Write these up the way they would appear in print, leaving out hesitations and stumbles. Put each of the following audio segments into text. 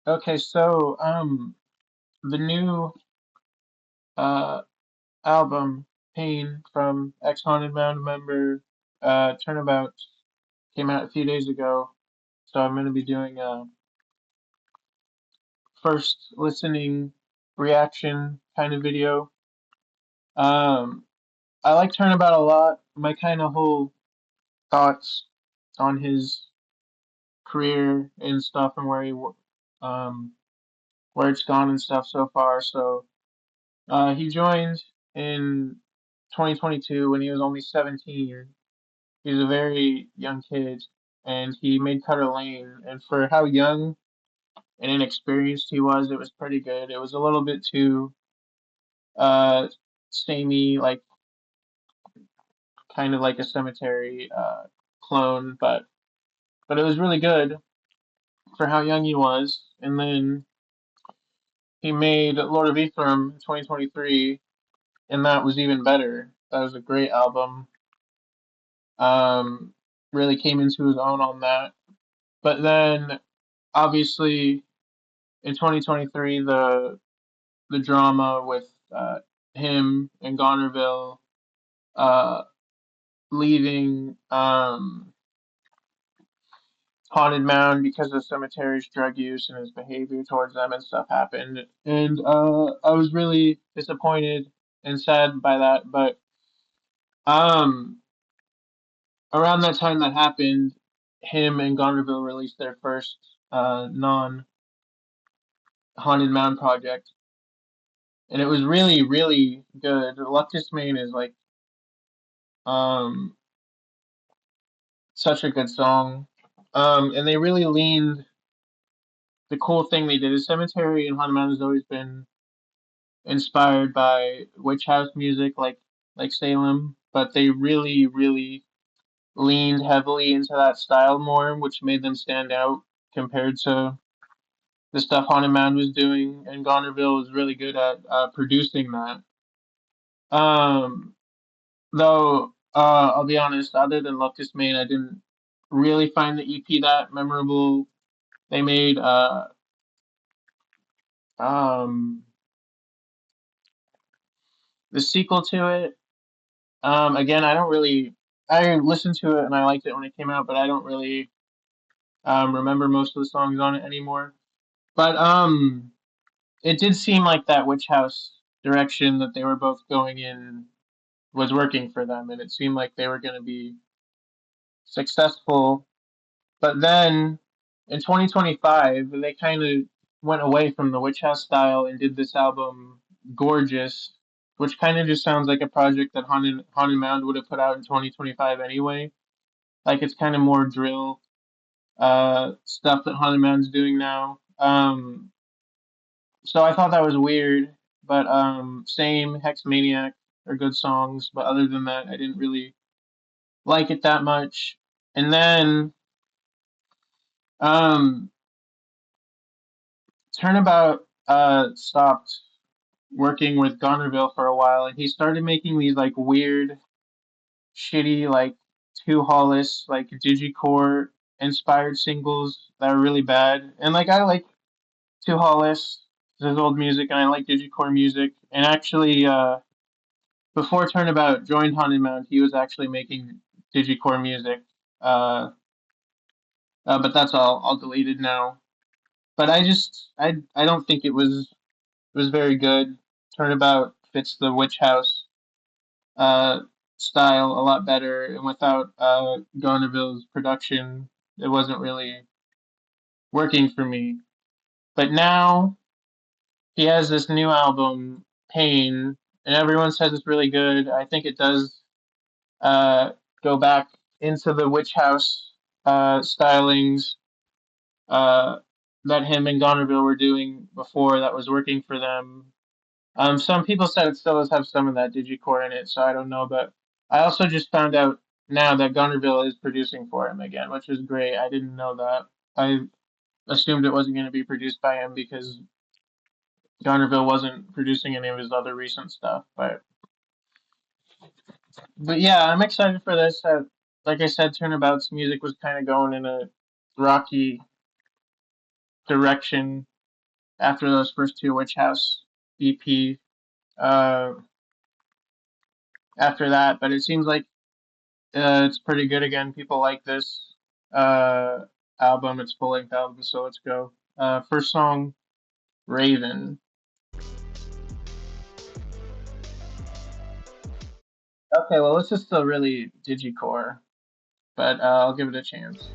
Okay, so the new uh album Pain from ex Haunted Mound member Turnabout came out a few days ago. So I'm gonna be doing a first listening reaction kind of video. Um I like Turnabout a lot. My kind of whole thoughts on his career and stuff and um where it's gone and stuff so far. So he joined in 2022 when he was only 17. He was a very young kid, and he made Cutter Lane. And for how young and inexperienced he was, it was pretty good. It was a little bit too uh, samey, like kind of like a cemetery clone, but it was really good for how young he was. And then he made Lord of Ethereum in 2023, and that was even better. That was a great album. Um, really came into his own on that. But then, obviously, in 2023, the drama with him and Gonerville uh, leaving Haunted Mound because of Cemetery's drug use and his behavior towards them and stuff happened. And I was really disappointed and sad by that. But um, around that time that happened, him and Gonerville released their first non Haunted Mound project, and it was really, really good. Luctus Mane is like um such a good song. And they really leaned. The cool thing they did is Cemetery and Haunted Mound has always been inspired by witch house music, like Salem, but they really, really leaned heavily into that style more, which made them stand out compared to the stuff Haunted Mound was doing. And Gonerville was really good at producing that. Um, Though, I'll be honest, other than Lucas Mane, I didn't really find the EP that memorable. They made um the sequel to it. Again, I don't really. I listened to it and I liked it when it came out, but I don't really remember most of the songs on it anymore. But it did seem like that witch house direction that they were both going in was working for them, and it seemed like they were going to be successful. But then in 2025, they kind of went away from the Witch House style and did this album, Gorgeous, which kind of just sounds like a project that Haunted Mound would have put out in 2025 anyway. Like it's kind of more drill stuff that Haunted Mound's doing now. So I thought that was weird, but same Hex Maniac are good songs, but other than that, I didn't really like it that much. And then um, Turnabout stopped working with Gonerville for a while, and he started making these like weird, shitty, like two Hollis, like digicore inspired singles that are really bad. And like I like two Hollis, his old music, and I like digicore music. And actually, before Turnabout joined Haunted Mound, he was actually making digicore music. Uh, but that's all deleted now. But I don't think it was very good. Turnabout fits the Witch House uh, style a lot better, and without Gonneville's production, it wasn't really working for me. But now he has this new album, Pain, and everyone says it's really good. I think it does uh, go back into the Witch House stylings uh, that him and Gonneville were doing before that was working for them. Some people said it still does have some of that digicore in it, so I don't know. But I also just found out now that Gunnerville is producing for him again, which is great. I didn't know that. I assumed it wasn't going to be produced by him because Gunnerville wasn't producing any of his other recent stuff. But yeah, I'm excited for this. Like I said, Turnabout's music was kind of going in a rocky direction, after those first two Witch House EP. Uh, After that, but it seems like it's pretty good again. People like this uh album. It's full length album, so let's go. First song, Raven. Okay, well, this is still really digicore, but I'll give it a chance.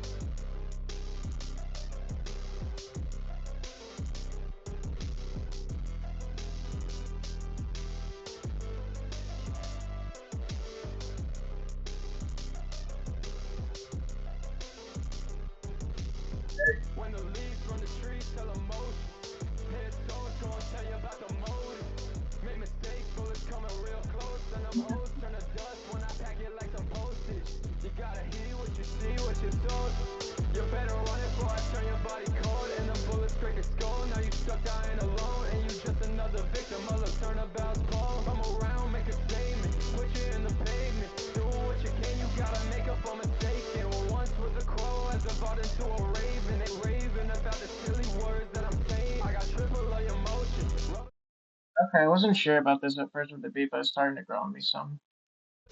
When the leaves from the trees tell emotions, head toes gonna tell you about the motive. Make mistakes, bullets coming real close, and them hoes turn to dust when I pack it like some postage. You gotta hear what you see, what you told. You better run it before I turn your body cold, and them bullets break your skull. Now you stuck dying alone, and you just another victim of the turnabout's fall. Come around, make a statement, put you in the pavement. Do what you can, you gotta make up for mistaken. What once was a crow has evolved into a raven. They raving about the silly words that I'm saying. I got triple of emotion. Okay, I wasn't sure about this at first with the beat, but it's starting to grow on me some.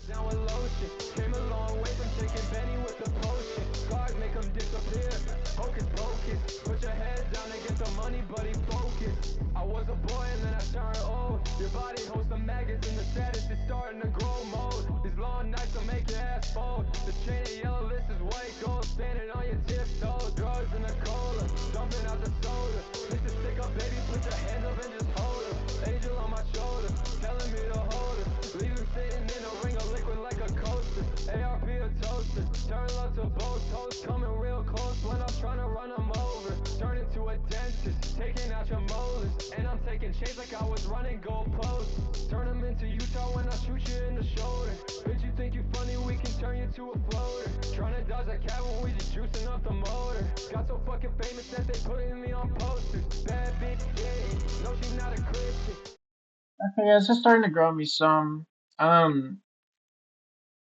Down with lotion. Came a long way from taking Benny with the potion. God make them disappear. Hocus pocus. Put your head down and get the money, buddy. Focus. I was a boy and then I turned old. Your body holds some maggots and the status is starting to grow mold. These long nights will make your ass fold. The chain of yellow list is white gold. Standing on your tiptoes. Drugs in the cola. Dumping out the soda. This is sick up, baby. Put your hands up and just hold her. Angel on my shoulder. Telling me to hold her. Leave him sitting in a ring of liquid like a coaster. ARP a toaster. Turn love to both toes. Coming real close when I'm trying to run them over. Turn into a dentist. Taking out your molars. And I'm taking shapes like I was running goalposts. Turn them into Utah when I shoot you in the shoulder. Bitch, you think you funny? We can turn you to a floater. Trying to dodge a cat when we just juicing up the motor. Got so fucking famous that they putting me on posters. Bad bitch, yeah. No, she not a Christian. Okay, yeah, it's just starting to grow on me some. Um,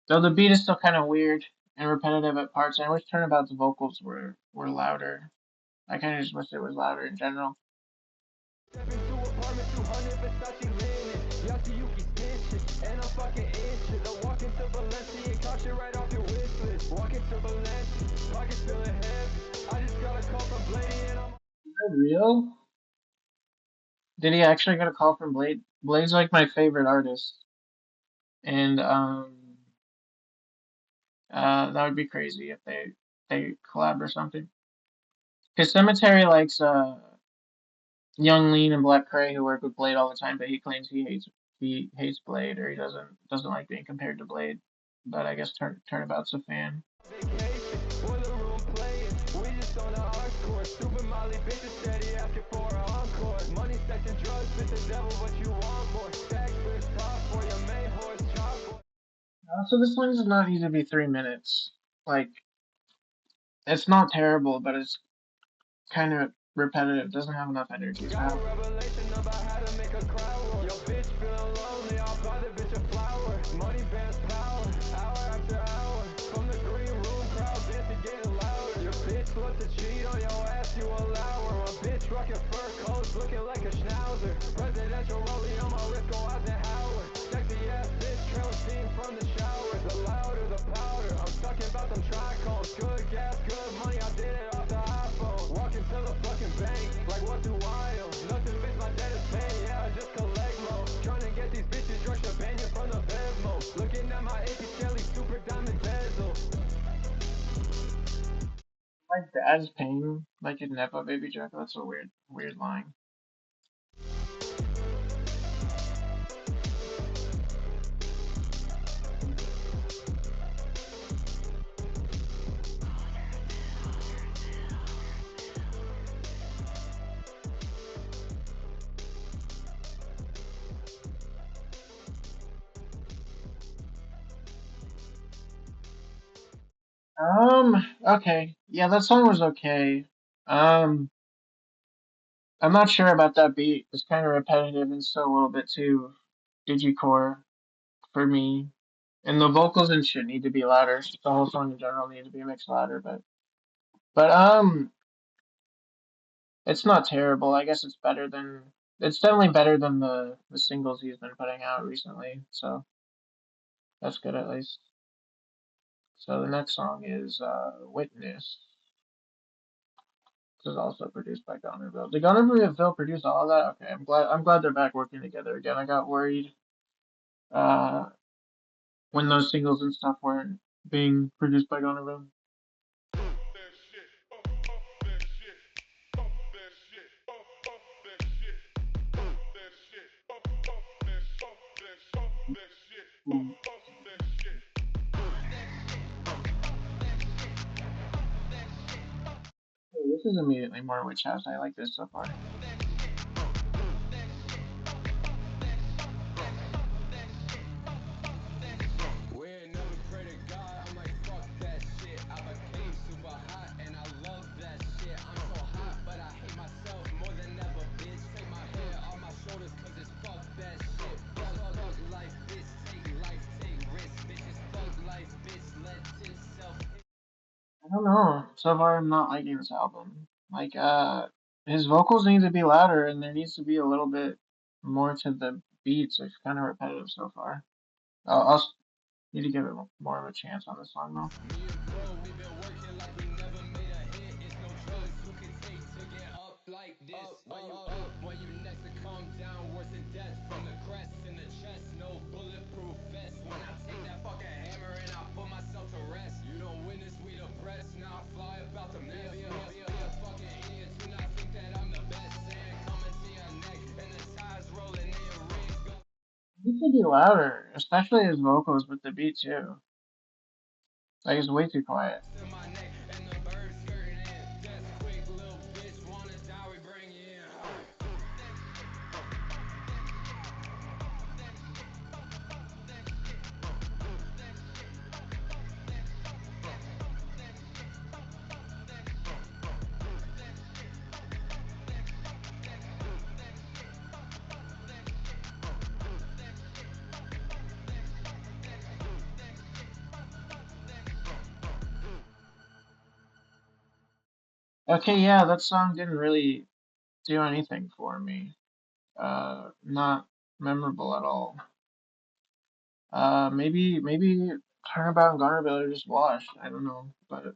though the beat is still kind of weird and repetitive at parts. I wish Turnabout's vocals were louder. I kind of just wish it was louder in general. Step into apartment 200 Versace linen. Yasuyuki stitching, and I'm fucking itching. I walk into Valencia and catch it right off your wish list. Walk into Valencia, pockets feeling heavy. I just got a call from Blady and I'm Is that real? Did he actually get a call from Blade? Blade's like my favorite artist, and that would be crazy if they collab or something. Cause Cemetery likes Young Lean and Black Cray who work with Blade all the time, but he claims he hates Blade or he doesn't like being compared to Blade. But I guess Turnabout's a fan. vacation. Boiler room playing. We just on the art court. Super Molly bitches steady asking for an encore. Money, sex, and drugs. It's the devil, but you want more. Stacks, bitch, top for your main horse. Chop for So this one does not need to be 3 minutes. Like it's not terrible, but it's kind of repetitive. Doesn't have enough energy to got a have. revelation about how to make a crowd roar. Yo, bitch feeling lonely, I'll buy the bitch a flower. Money bears power, hour after hour. From the green room, crowd dancing, getting louder. Your bitch loves to cheat on your ass, you allow her. A bitch rocking fur coats, looking like a schnauzer. Presidential rollie on my wrist, go Eisenhower. Sexy ass bitch, trailing steam from the shower. The louder the powder, I'm talking about them trichomes. Good gas, good money, I did it off the iPhone. Walking to the fucking bank, like what do I owe? Nothing bitch, my debt is paid, yeah, I just collect low. Trying to get these bitches drunk champagne from the Bevmo. Looking at my AP Kelly, super diamond bezel. My dad's paying like a Nepo baby joke. That's a weird line. Okay. Yeah, that song was okay. Um, I'm not sure about that beat. It's kind of repetitive and still a little bit too digicore for me. And the vocals and shit need to be louder. The whole song in general need to be mixed louder, but It's not terrible. I guess it's definitely better than the singles he's been putting out recently. So that's good at least. So the next song is Witness. This is also produced by Gonnerville. Did Gonnerville produce all of that? Okay, I'm glad they're back working together again. I got worried uh when those singles and stuff weren't being produced by Gonnerville. This is immediately more Witch House. I like this so far. We ain't never pray to God, I'm like fuck that shit. I became super hot and I love that shit. I'm so hot but I hate myself more than ever, bitch. Take my head off my shoulders cause it's fuck that shit. Fuck life, bitch, take risks. Bitches fuck life, bitch, let itself. I don't know. So far, I'm not liking this album. Like, his vocals need to be louder, and there needs to be a little bit more to the beats. It's kind of repetitive so far. I'll need to give it more of a chance on this song though. Like this, when you next to come down, worse than death from the crest in the chest, no bulletproof vest. When I take that fucking hammer and I put myself to rest, you don't witness, we the press. Now I fly about the mess. Be a fucking idiot, do not think that I'm the best. Sand coming to your neck and the tides rolling in your rings. Go He needs to be louder, especially his vocals, but the beat too. Like, it's way too quiet. to my neck and the birds skirting in. Death quick, little bitch, wanna die, we bring you in. Okay, yeah, that song didn't really do anything for me. Not memorable at all. Maybe Turnabout and Garnerville are just washed. I don't know, but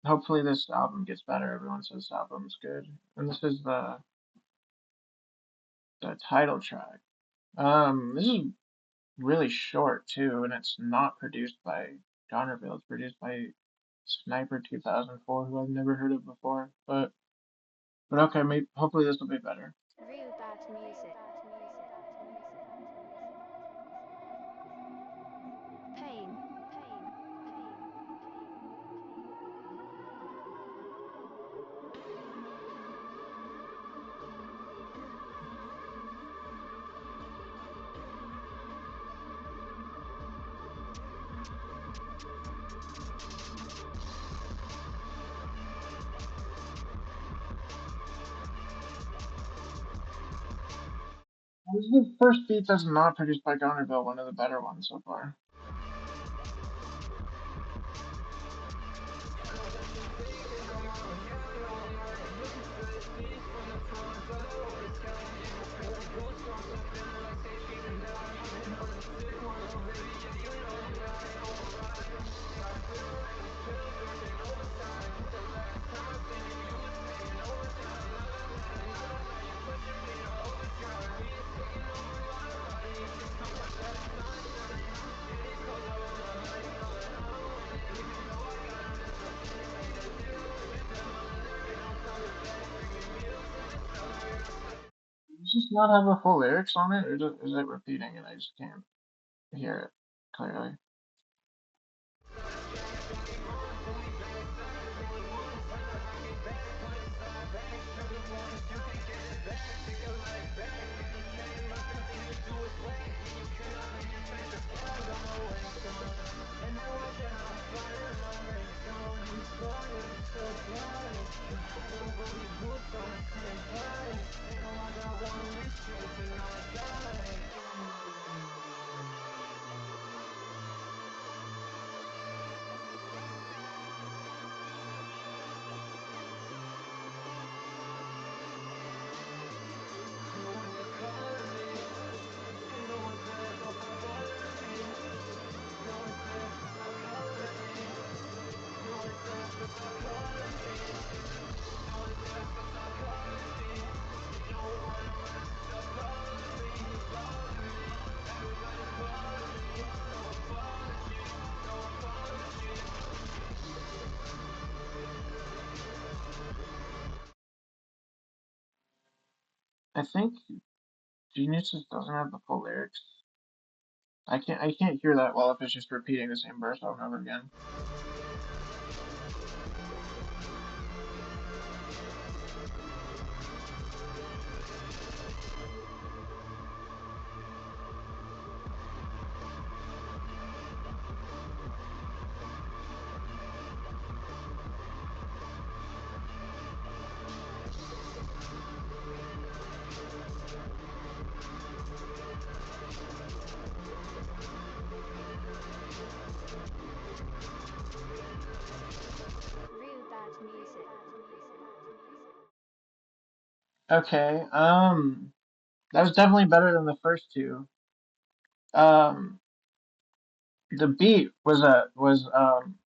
hopefully this album gets better. Everyone says this album's good, and this is the title track. This is really short too, and it's not produced by Donnerville. It's produced by Sniper 2004, who I've never heard of before. But okay, maybe hopefully this will be better. Real bad music. Pain. This is the first beat that's not produced by Donnerville, one of the better ones so far. Does this not have a full lyrics on it, or is it repeating and I just can't hear it clearly? I think Geniuses doesn't have the full lyrics. I can't hear that well if it's just repeating the same verse over and over again. Real bad music. Okay, that was definitely better than the first two. Um, the beat was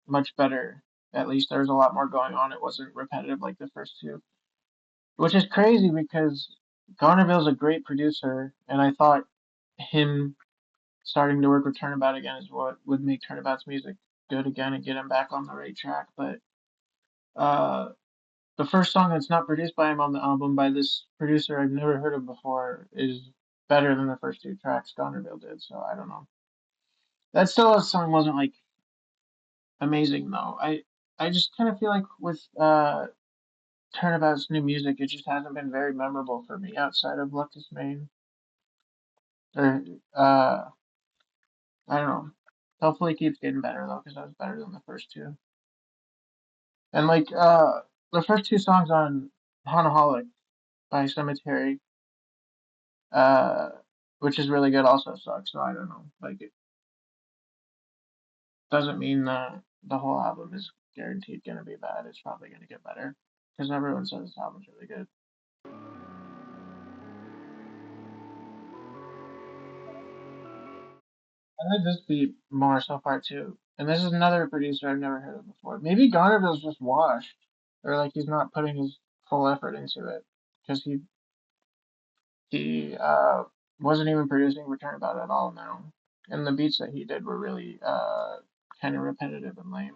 much better. At least there was a lot more going on. It wasn't repetitive like the first two, which is crazy because Garnerville's a great producer, and I thought him starting to work with Turnabout again is what would make Turnabout's music good again and get him back on the right track. But uh, the first song that's not produced by him on the album by this producer I've never heard of before is better than the first two tracks Garnerville did. So I don't know. That still song wasn't like amazing though. I just kind of feel like with Turnabout's new music, it just hasn't been very memorable for me outside of Luctus Mane. Or I don't know. Hopefully, it keeps getting better though, because that was better than the first two. And like the first two songs on Hanaholic by Cemetery, uh, which is really good, also sucks. So I don't know. Like it doesn't mean that the whole album is guaranteed gonna be bad. It's probably gonna get better because everyone says this album's really good. I like this beat more so far too. And this is another producer I've never heard of before. Maybe Garnerville's just washed, or like he's not putting his full effort into it because he wasn't even producing for Turnabout at all now. And the beats that he did were really kind of repetitive and lame.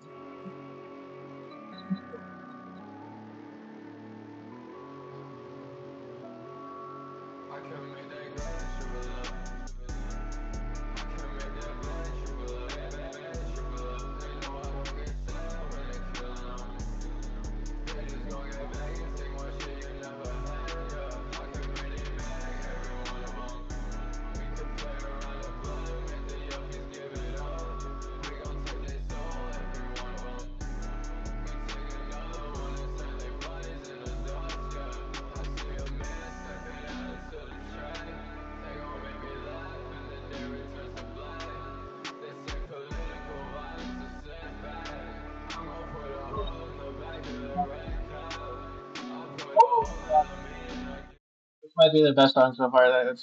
This might be the best song so far.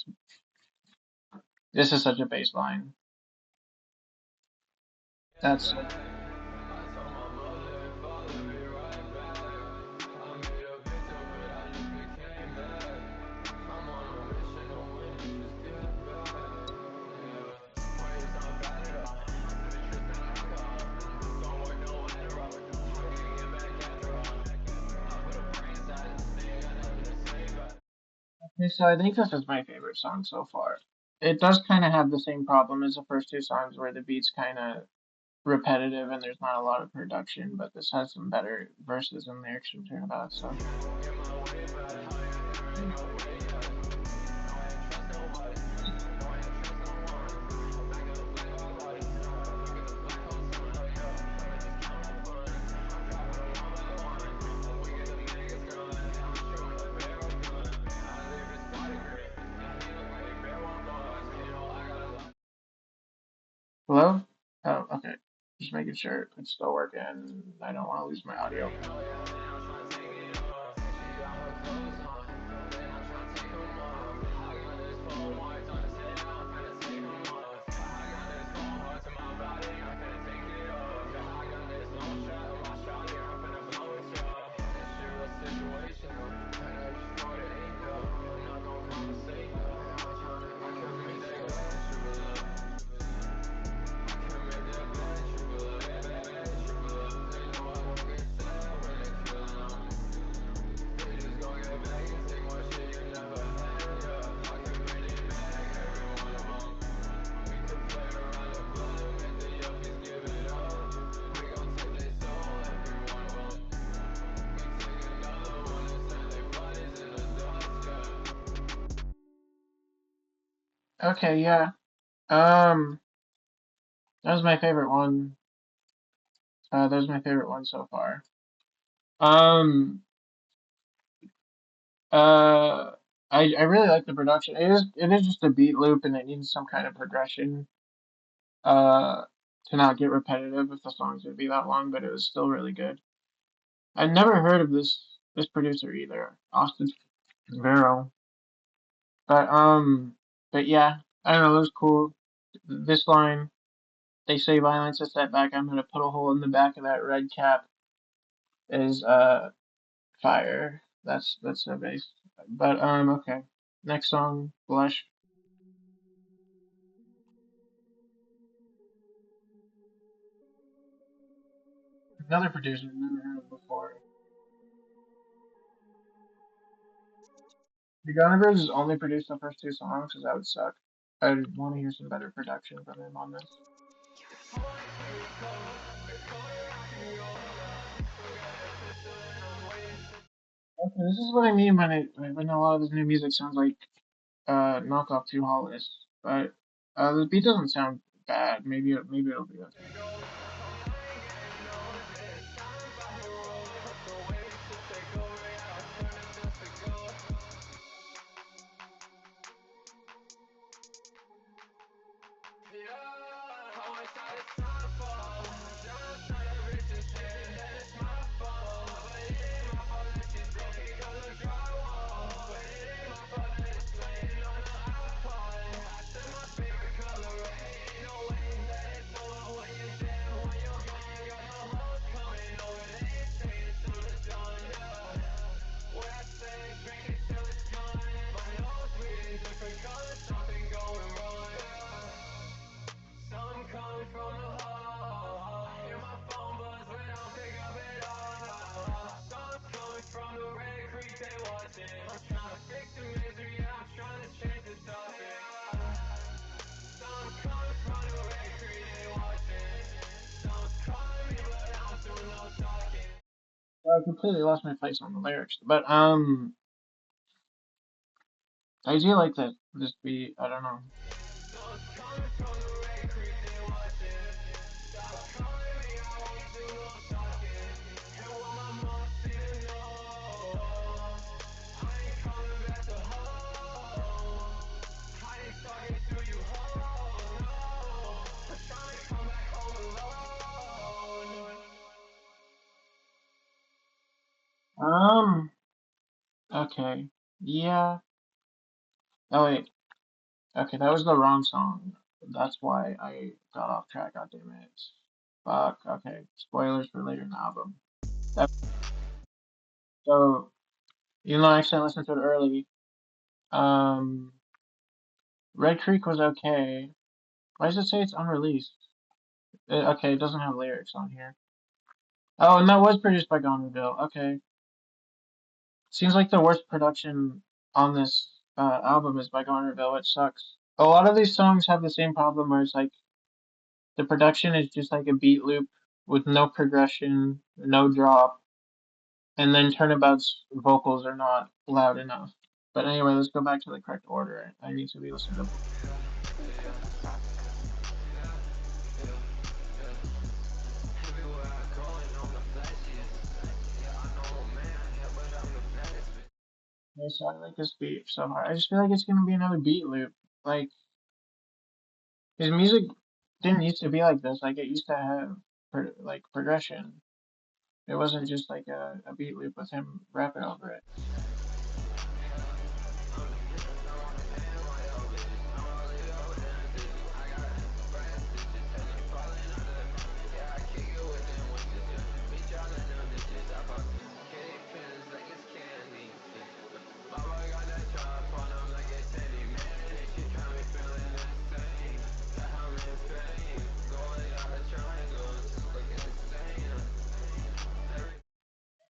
This is such a bass line. That's okay, so I think this is my favorite song so far. It does kind of have the same problem as the first two songs where the beat's kind of repetitive and there's not a lot of production, but this has some better verses and lyrics from Turnabout. So hello? Oh, okay. Just making sure it's still working. I don't want to lose my audio. Okay, yeah. Um, that was my favorite one. That was my favorite one so far. Um, uh, I really like the production. It is just a beat loop and it needs some kind of progression. Uh, to not get repetitive if the song's gonna be that long, but it was still really good. I'd never heard of this producer either, Austin Vero. But but yeah, I don't know. It was cool. This line, they say violence is setback. I'm gonna put a hole in the back of that red cap is fire. That's so bass. But okay. Next song, Blush. Another producer I've never heard of before. The Gunna Bros has only produced the first two songs, because that would suck. I want to hear some better production from him on this. Okay, this is what I mean when a lot of this new music sounds like knockoff Two Hollis, but the beat doesn't sound bad. Maybe it'll be okay. I completely lost my place on the lyrics, but I do like that this beat. I don't know. Um, okay, yeah. Oh wait, okay, that was the wrong song. That's why I got off track. God damn it. Fuck. Okay, spoilers for later in the album. That, so even though I actually listened to it early, um, Red Creek was okay. Why does it say it's unreleased? Okay, it doesn't have lyrics on here. Oh, and that was produced by Gonville. Okay, seems like the worst production on this album is by Gonville, which sucks. A lot of these songs have the same problem where it's like the production is just like a beat loop with no progression, no drop, and then Turnabout's vocals are not loud enough. But anyway, let's go back to the correct order. I need to be listening to. Okay, so I like this beat so hard. I just feel like it's gonna be another beat loop. Like his music didn't used to be like this. Like it used to have like progression. It wasn't just like a beat loop with him rapping over it.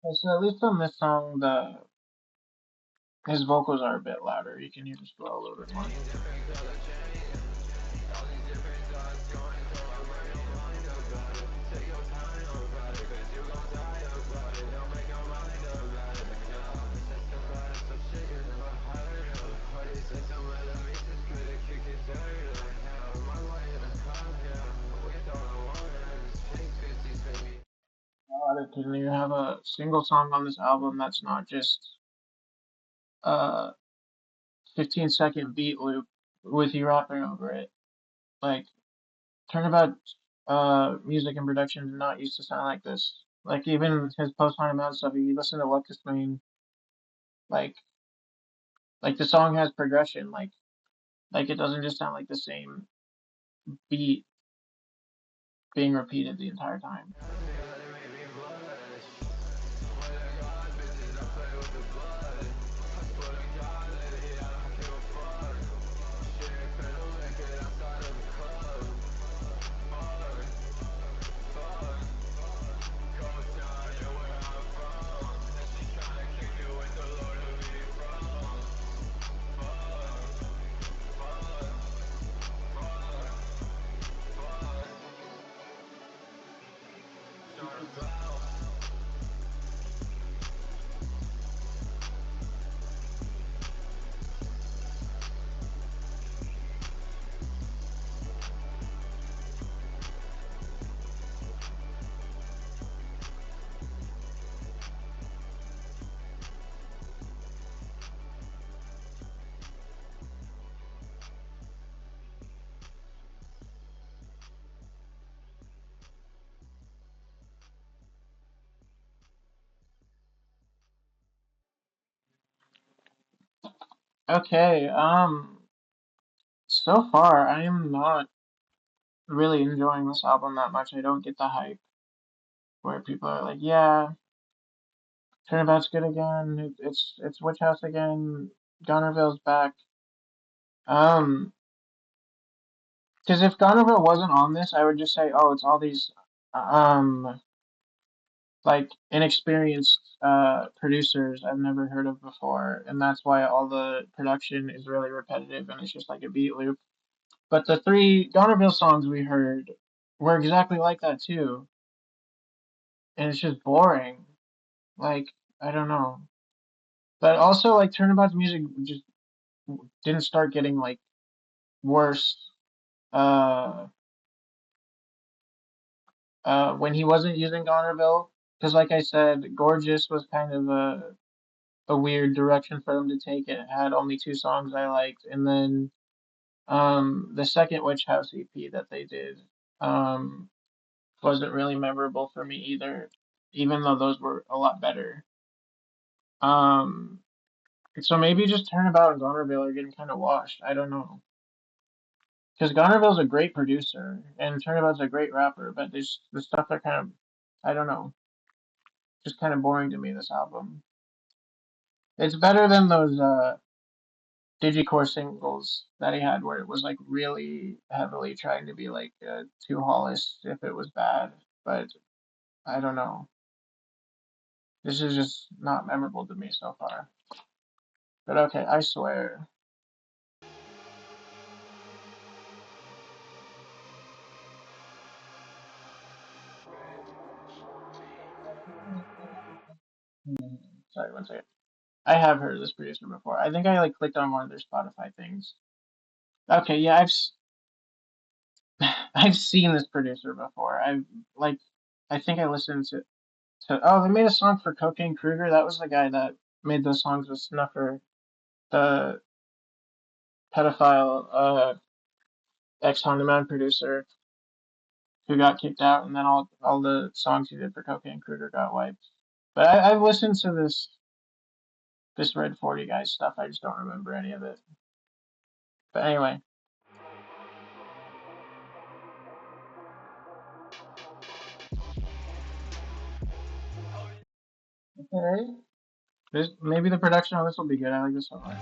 Okay, so at least on this song, the his vocals are a bit louder. You can hear his flow a little bit more. about it. Can you have a single song on this album that's not just a 15-second beat loop with you rapping over it? Like, Turnabout music and production did not used to sound like this. Like, even his post Turnabout stuff, if you listen to Luctus Mane, like, like the song has progression. Like it doesn't just sound like the same beat being repeated the entire time. Okay, so far I am not really enjoying this album that much. I don't get the hype where people are like, yeah, Turnabout's good again. It's Witch House again. Gonerville's back. Um, because if Gonerville wasn't on this, I would just say, oh, it's all these um like inexperienced producers I've never heard of before, and that's why all the production is really repetitive and it's just like a beat loop. But the three Gonerville songs we heard were exactly like that too, and it's just boring. Like I don't know. But also like Turnabout's music just didn't start getting like worse uh when he wasn't using Gonerville. Because like I said, Gorgeous was kind of a weird direction for them to take. It had only two songs I liked, and then the second Witch House EP that they did um wasn't really memorable for me either, even though those were a lot better. Um, so maybe just Turnabout and Gonerville are getting kind of washed. I don't know. Because Gonerville's a great producer and Turnabout's a great rapper, but this the stuff are kind of, I don't know, just kind of boring to me. This album. It's better than those Digicore singles that he had, where it was like really heavily trying to be like too Hollis if it was bad. But I don't know. This is just not memorable to me so far. But okay, I swear. Hmm, sorry, one second. I have heard of this producer before. I think I like clicked on one of their Spotify things. Okay, yeah, I've seen this producer before. Like I think I listened to oh, they made a song for Cocaine Kruger. That was the guy that made those songs with Snuffer, the pedophile ex Honda Man producer who got kicked out, and then all the songs he did for Cocaine Kruger got wiped. But I've listened to this Red 40 guy stuff. I just don't remember any of it. But anyway, okay. Maybe the production on this will be good. I like this one.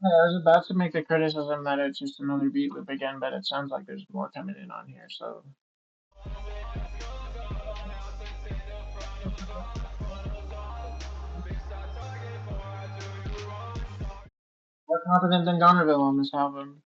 I was about to make the criticism that it's just another beat loop again, but it sounds like there's more coming in on here. So more confident than Gonerville on this album.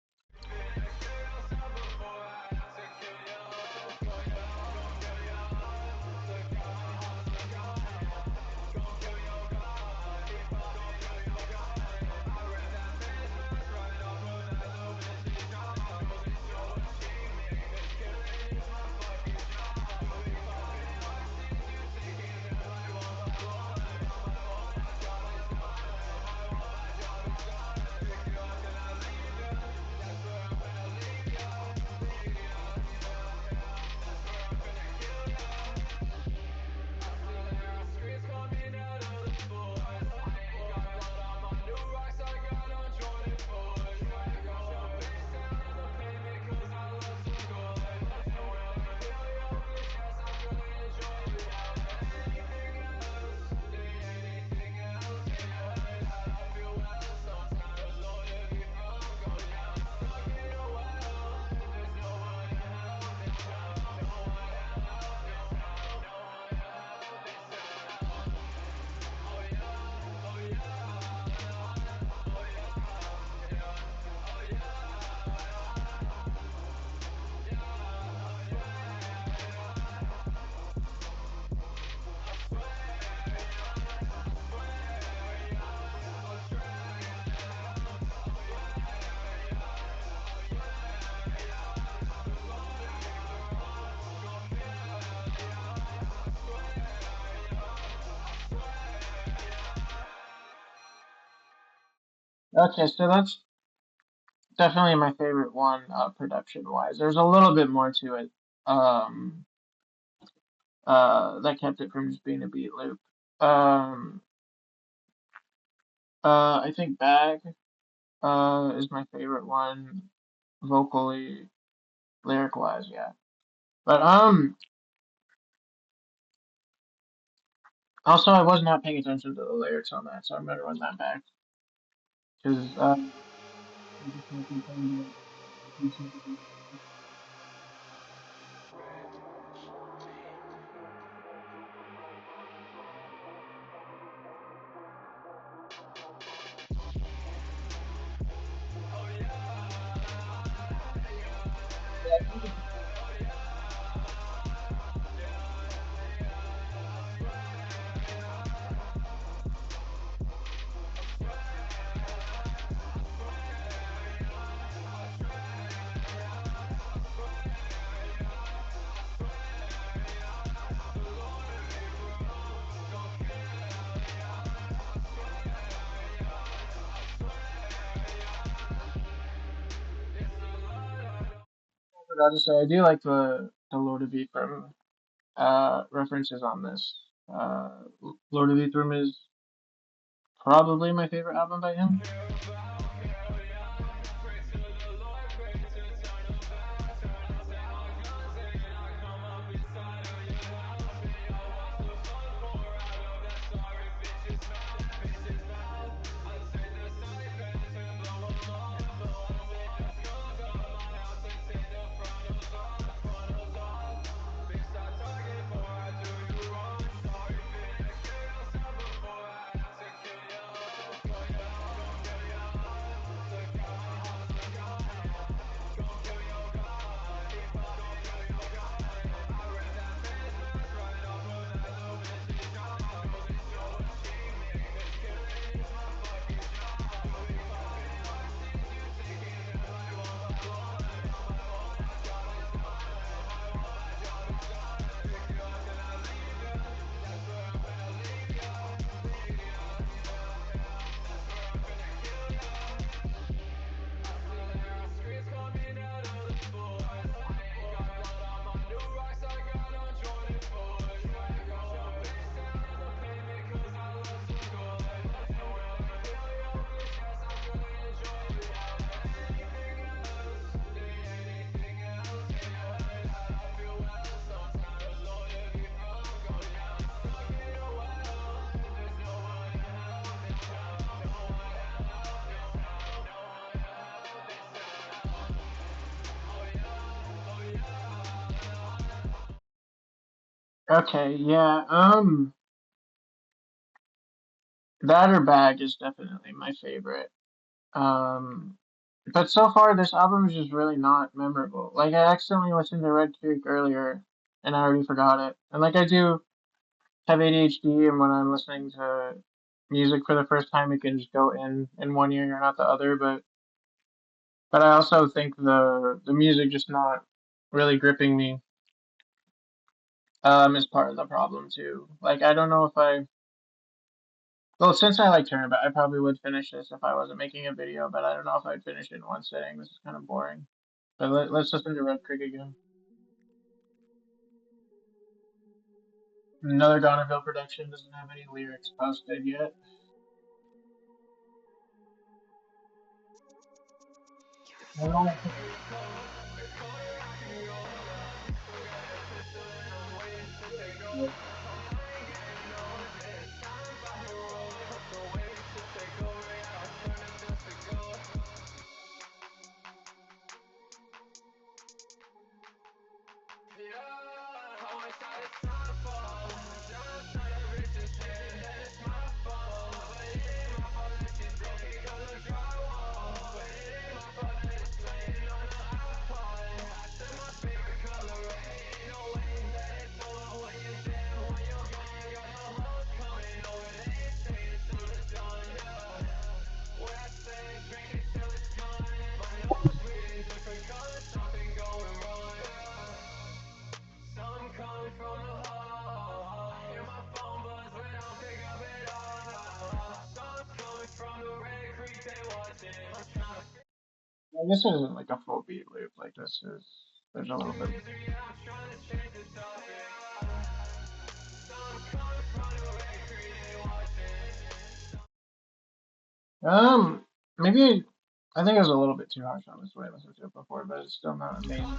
Okay, so that's definitely my favorite one, production wise. There's a little bit more to it, um, that kept it from just being a beat loop. Um, I think Bag, is my favorite one, vocally, lyric wise, yeah. But also I was not paying attention to the lyrics on that, so I'm gonna run that back because I forgot to say I do like the Lord of Ephraim references on this. Lord of Ephraim is probably my favorite album by him. Okay, yeah. That or Bag is definitely my favorite. Um, but so far this album is just really not memorable. Like I accidentally listened to Red Creek earlier, and I already forgot it. And like I do have ADHD, and when I'm listening to music for the first time, it can just go in one ear and not the other. But I also think the music just not really gripping me is part of the problem too. Like I don't know if I well since I like Turnabout, I probably would finish this if I wasn't making a video, but I don't know if I'd finish it in one sitting. This is kind of boring. But let's listen to Red Creek again. Another Gonnerville production doesn't have any lyrics posted yet. Well, this isn't like a full beat loop. Like this is there's a little bit. Um, maybe I think I was a little bit too harsh on this way I listened to it before, but it's still not amazing.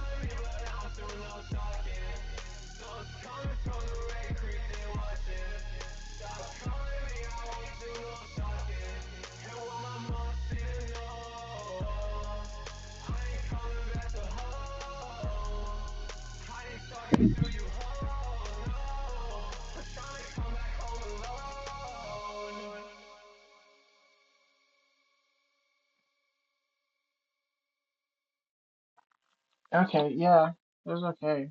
Okay, yeah, it was okay.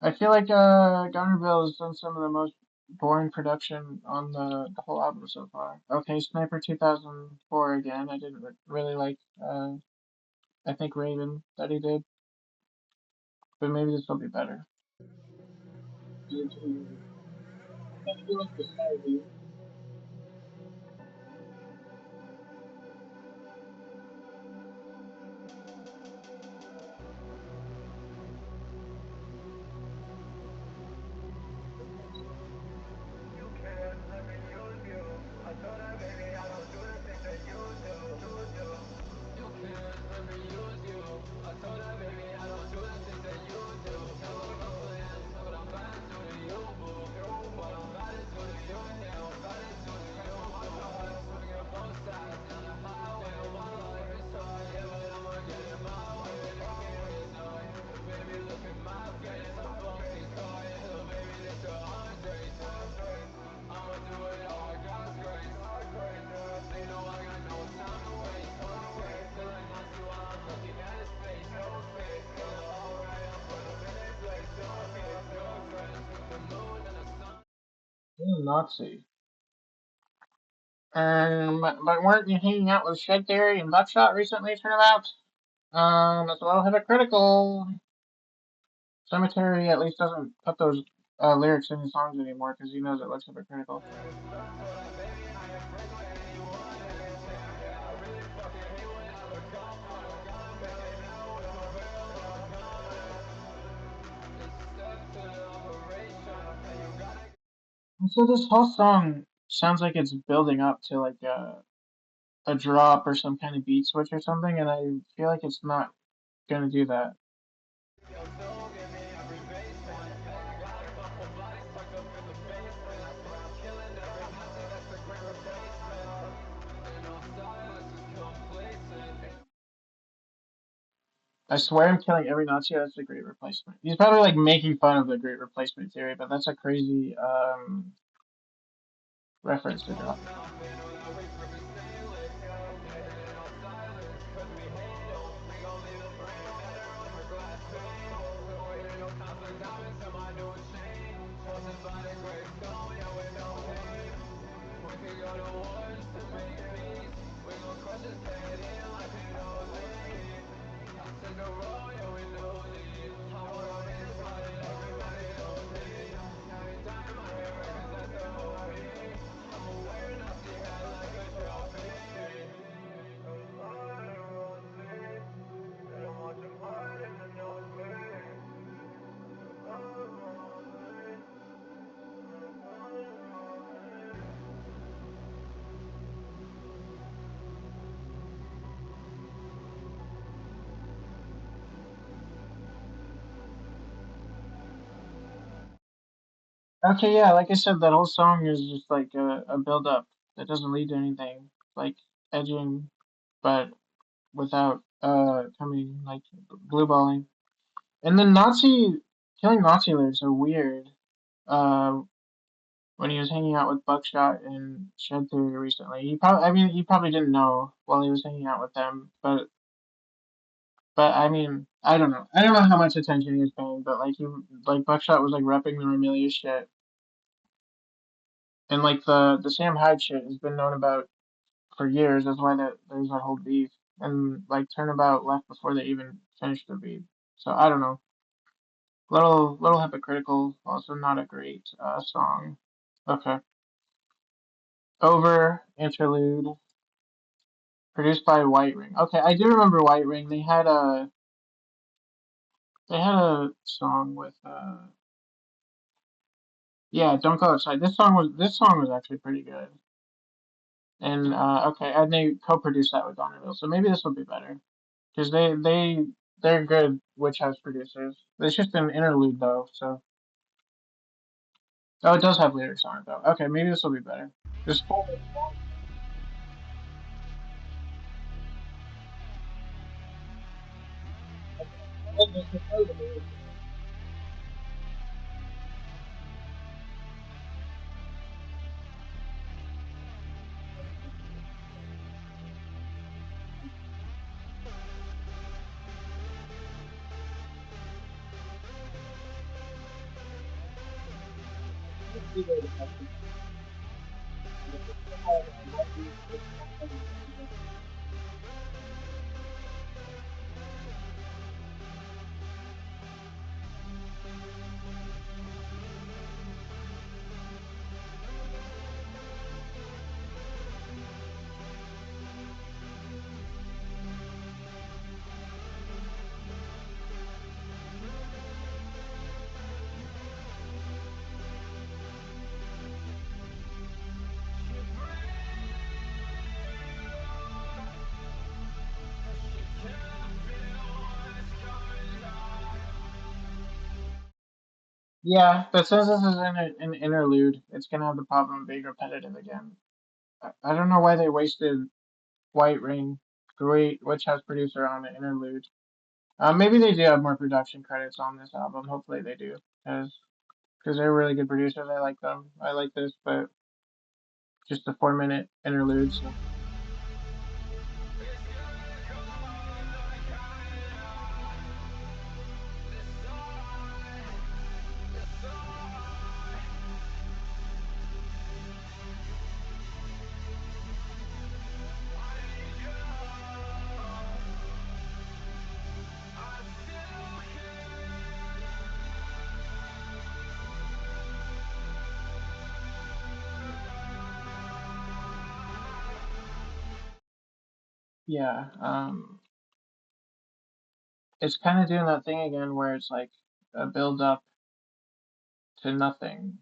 I feel like Gunnerville has done some of the most boring production on the whole album so far. Okay, Sniper 2004 again. I didn't really like I think Raven that he did, but maybe this will be better. I feel like the style. Nazi. But weren't you hanging out with Shed Theory and Buckshot recently, Turnabout? That's a little hypocritical. Cemetery at least doesn't put those lyrics in his songs anymore because he knows it looks hypocritical. So this whole song sounds like it's building up to like a drop or some kind of beat switch or something, and I feel like it's not gonna do that. I swear I'm killing every Nazi. That's the Great Replacement. He's probably like making fun of the Great Replacement theory, but that's a crazy reference to drop. Okay, yeah, like I said, that whole song is just like a build up that doesn't lead to anything, like edging, but without coming like blue balling. And then Nazi killing Nazi lyrics are weird. Uh, when he was hanging out with Buckshot and Shed Theory recently, I mean, he probably didn't know while he was hanging out with them, but I mean, I don't know how much attention he was paying, but like Buckshot was like repping the Ramirez shit, and like the Sam Hyde shit has been known about for years. That's why there's that whole beef. And like Turnabout left before they even finished the beef. So I don't know. Little hypocritical. Also not a great song. Okay. Over interlude produced by White Ring. Okay, I do remember White Ring. They had a song with yeah, Don't Go Outside. This song was actually pretty good. And okay, and they co-produced that with Bonneville. So maybe this will be better. Because they're good Witch House producers. It's just an interlude though, so oh, it does have lyrics on it though. Okay, maybe this will be better. This full Yeah, but since this is an interlude, it's gonna have the problem of being repetitive again. I don't know why they wasted White Ring, great Witch House producer, on an interlude. Maybe they do have more production credits on this album. Hopefully they do, because they're really good producers. I like them. I like this, but just a 4 minute interlude. So. Yeah, it's kind of doing that thing again where it's like a build up to nothing.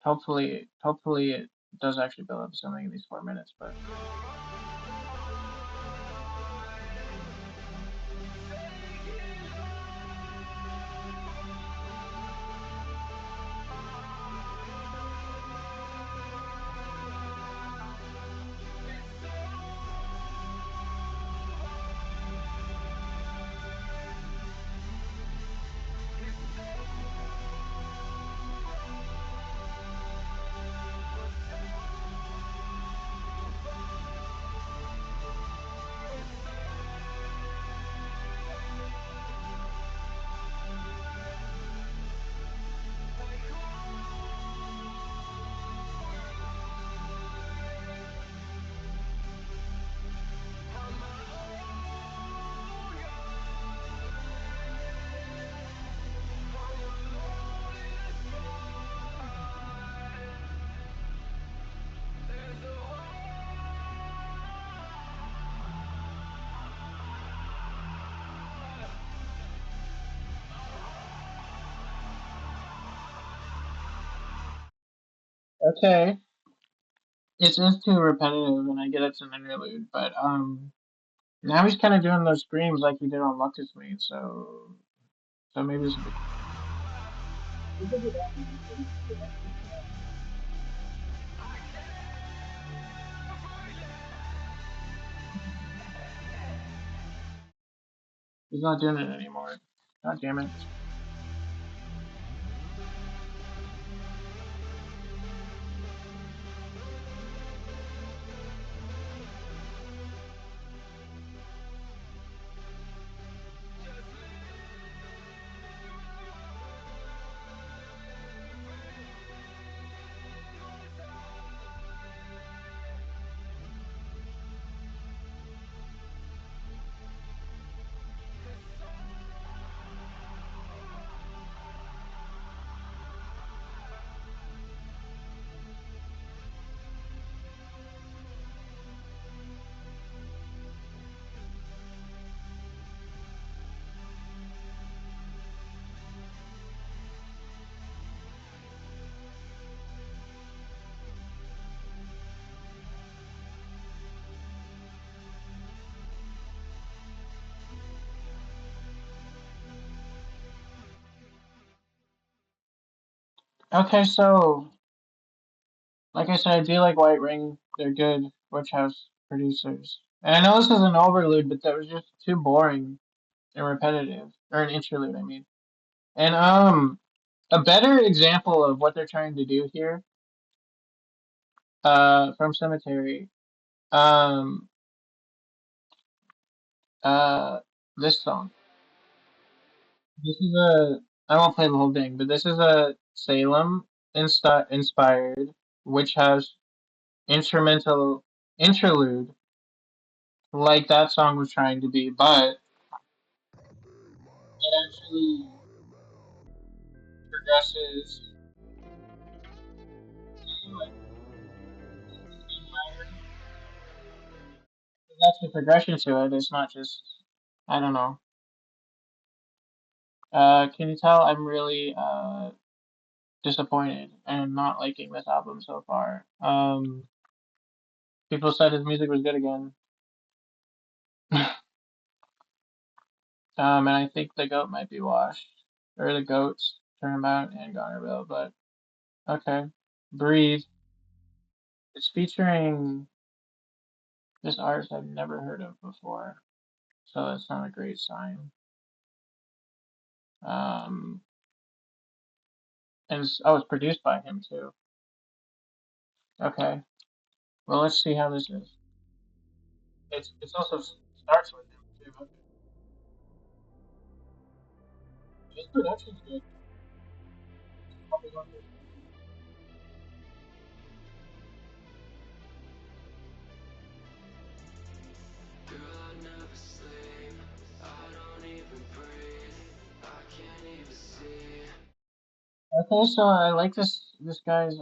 Hopefully it does actually build up to something in these 4 minutes. But Okay, it's too repetitive, and I get it's an interlude, but now he's kind of doing those screams like he did on Luctus Mane, so maybe it's a bit. He's not doing it anymore. God damn it. Okay, so like I said, I do like White Ring. They're good Witch House producers. And I know this is an overload, but that was just too boring and repetitive. Or an interlude, I mean. And a better example of what they're trying to do here, from Cemetery, um, uh, this song. This is a. I won't play the whole thing, but this is a Salem inspired Witch House instrumental interlude, like that song was trying to be, but it actually progresses to like higher. That's the progression to it. It's not just I don't know. Can you tell I'm really disappointed and not liking this album so far? People said his music was good again. And I think the goat might be washed. Or the goats, Turnabout and Gonerville, but okay. Breathe. It's featuring this artist I've never heard of before, so that's not a great sign. Um, and it's produced by him too. Okay, well let's see how this is. It's also starts with him too. Okay. His production's good. Probably one of the- Girl, I never sleep. I don't even breathe. I can't even see. Okay, so I like this guy's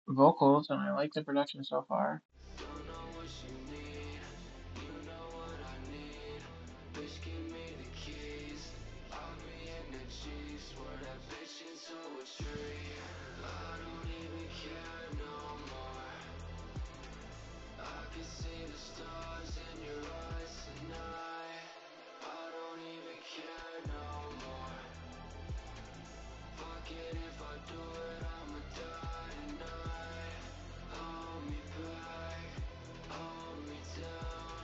vocals and I like the production so far. Don't know what you need. You know what I need. Bitch, give me the keys. I'll be in the G. Swear that bitch into a tree. I don't even care no more. I can see the stars in your eyes tonight. I don't even care no more. Fuck it if I do it, I'ma die tonight. Hold me back, hold me down.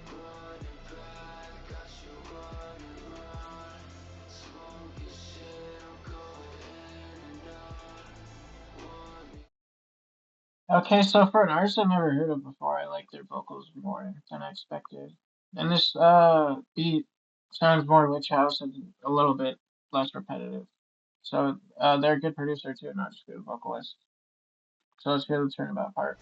Running back, got you running round. Smoking shit, I'm going in and out. Want me. Okay, so for an artist I've never heard of before, I like their vocals more than I expected. And this beat sounds more witch house and a little bit less repetitive. So they're a good producer too, not just a good vocalist. So let's hear the turnabout part.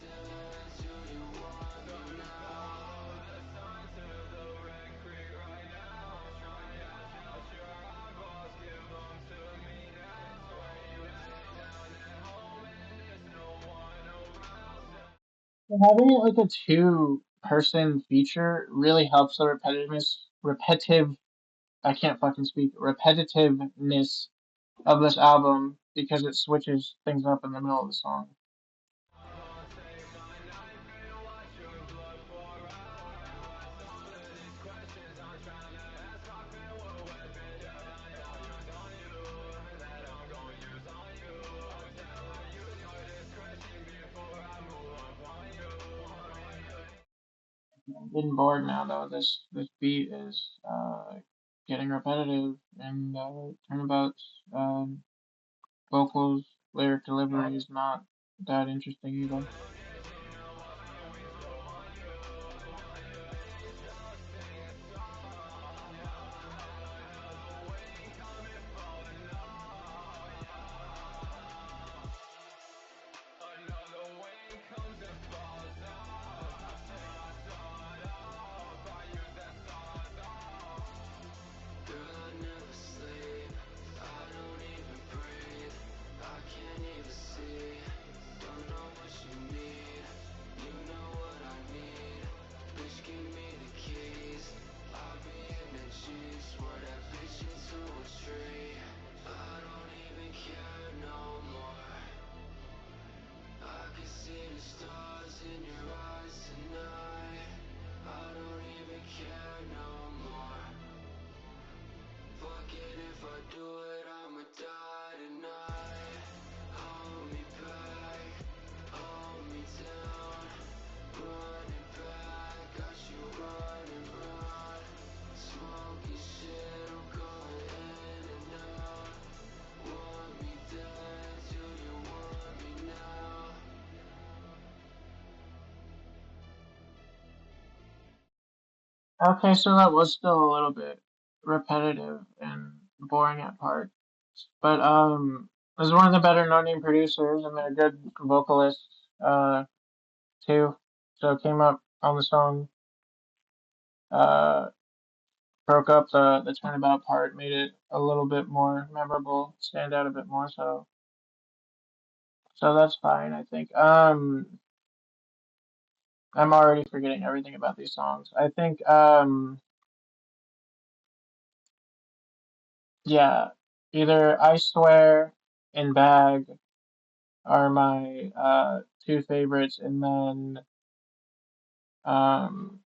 So having it like a two-person feature really helps the repetitive I can't fucking speak repetitiveness of this album because it switches things up in the middle of the song. I'm getting bored now though. This beat is getting repetitive, and Turnabout's vocals, lyric delivery is not that interesting either. Okay, so that was still a little bit repetitive and boring at parts, but it was one of the better no-name producers, and they're good vocalists too. So it came up on the song, uh, broke up the turnabout part, made it a little bit more memorable, stand out a bit more. So that's fine, I think. I'm already forgetting everything about these songs. I think yeah, either I Swear and Bag are my two favorites, and then um,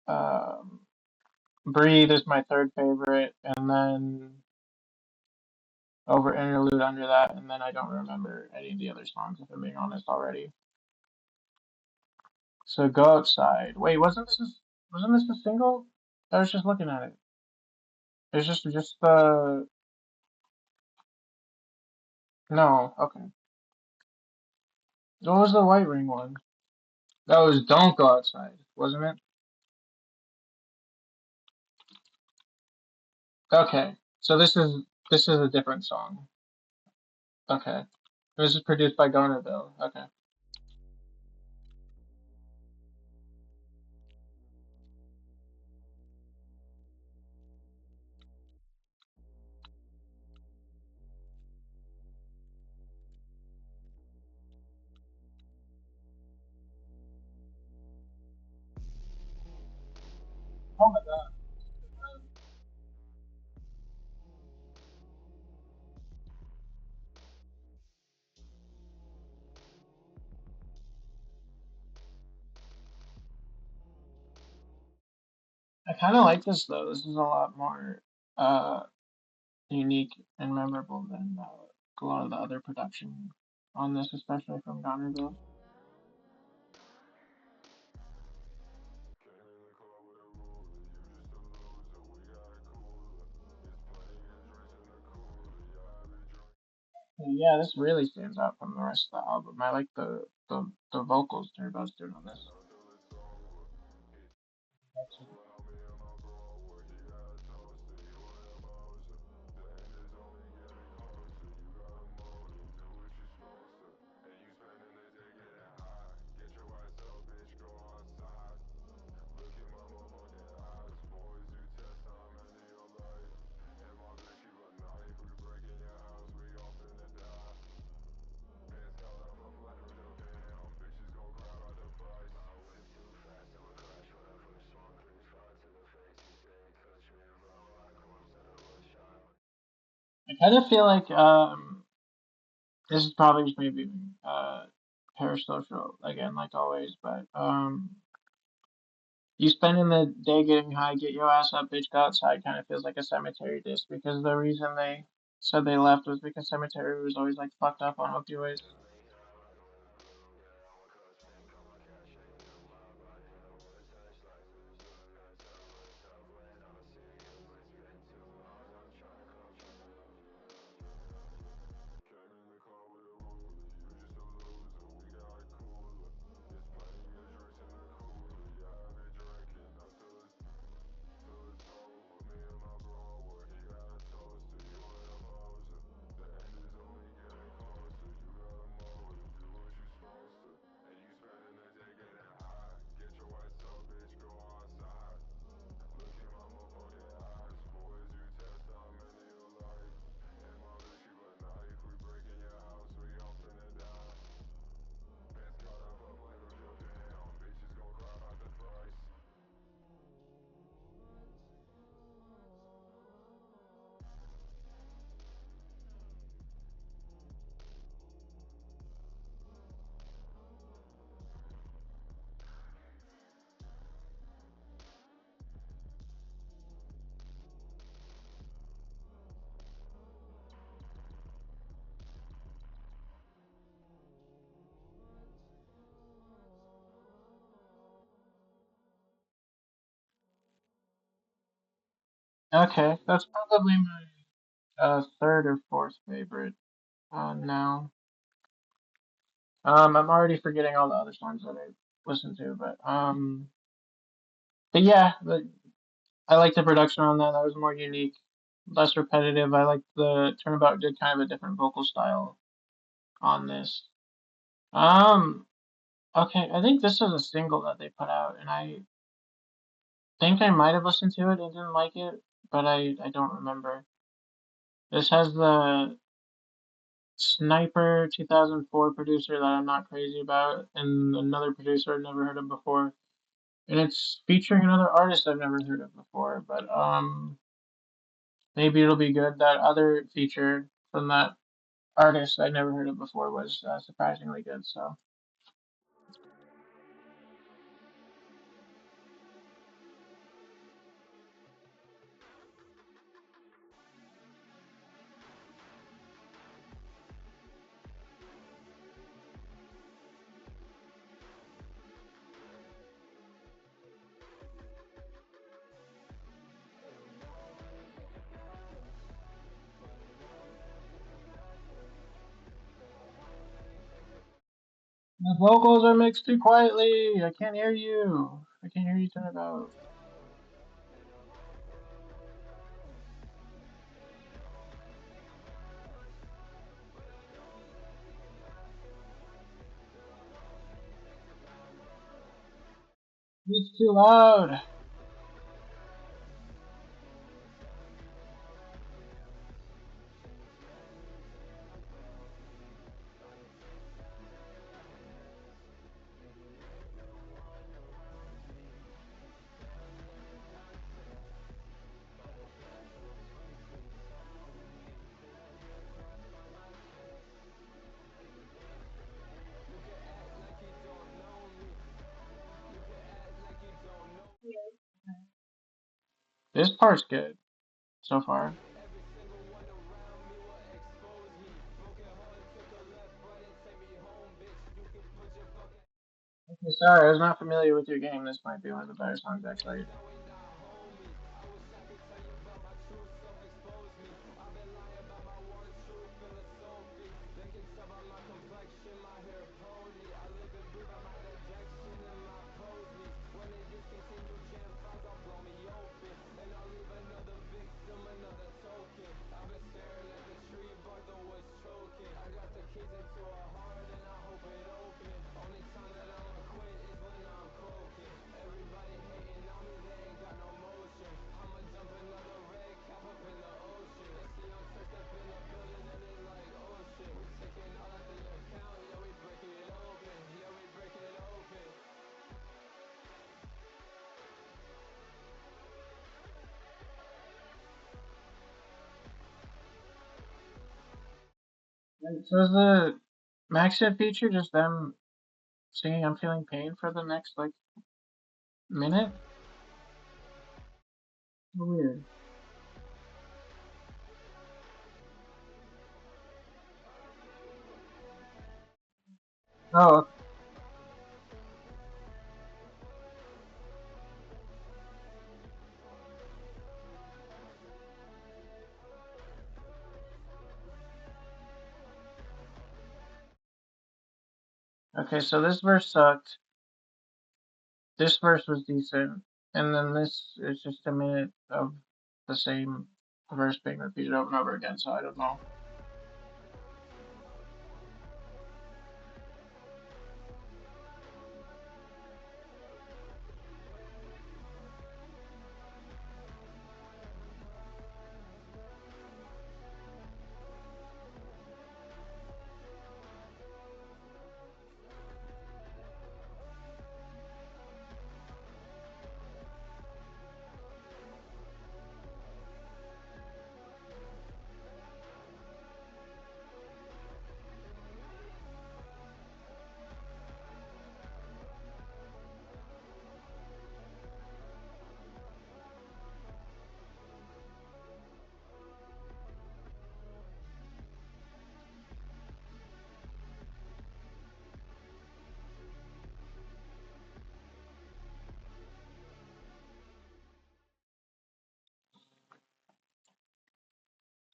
um, Breathe is my third favorite, and then Over Interlude under that, and then I don't remember any of the other songs if I'm being honest already. So Go Outside. Wait, wasn't this a single? I was just looking at it. It's just the no. Okay, what was the White Ring one? That was Don't Go Outside, wasn't it? Okay, so this is a different song. Okay, this is produced by Garnerville. Okay. Oh my god. I kind of like this though. This is a lot more uh unique and memorable than a lot of the other production on this, especially from Garnerville. Yeah, this really stands out from the rest of the album. I like the vocals Turbo's doing on this. I kind of feel like This is probably just me being parasocial again, like always, but you spending the day getting high, get your ass up, bitch, go outside kind of feels like a cemetery dish because the reason they said they left was because cemetery was always like fucked up on opioids. Okay, that's probably my third or fourth favorite now. I'm already forgetting all the other songs that I listened to, but yeah, I like the production on that. That was more unique, less repetitive. I like the Turnabout did kind of a different vocal style on this. Um, okay, I think this is a single that they put out, and I think I might have listened to it and didn't like it, but I don't remember. This has the Sniper 2004 producer that I'm not crazy about, and another producer I've never heard of before. And it's featuring another artist I've never heard of before, but maybe it'll be good. That other feature from that artist I never heard of before was surprisingly good. So the vocals are mixed too quietly. I can't hear you. I can't hear you. Turn it out. It's too loud. This part's good so far. Okay, sorry, I was not familiar with your game. This might be one of the better songs actually. So is the Max Hit feature just them singing "I'm Feeling Pain" for the next like minute? Weird. Oh, okay. So this verse sucked. This verse was decent, and then this is just a minute of the same verse being repeated over and over again. So I don't know.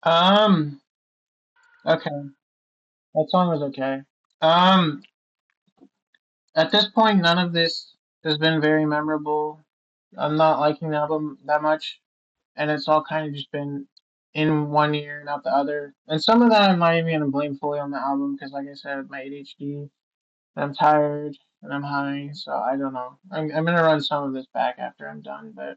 Um. Okay, that song was okay. Um. At this point, none of this has been very memorable. I'm not liking the album that much, and it's all kind of just been in one ear and out the other. And some of that I'm not even gonna blame fully on the album because, like I said, my ADHD, I'm tired and I'm high, so I don't know. I'm gonna run some of this back after I'm done, but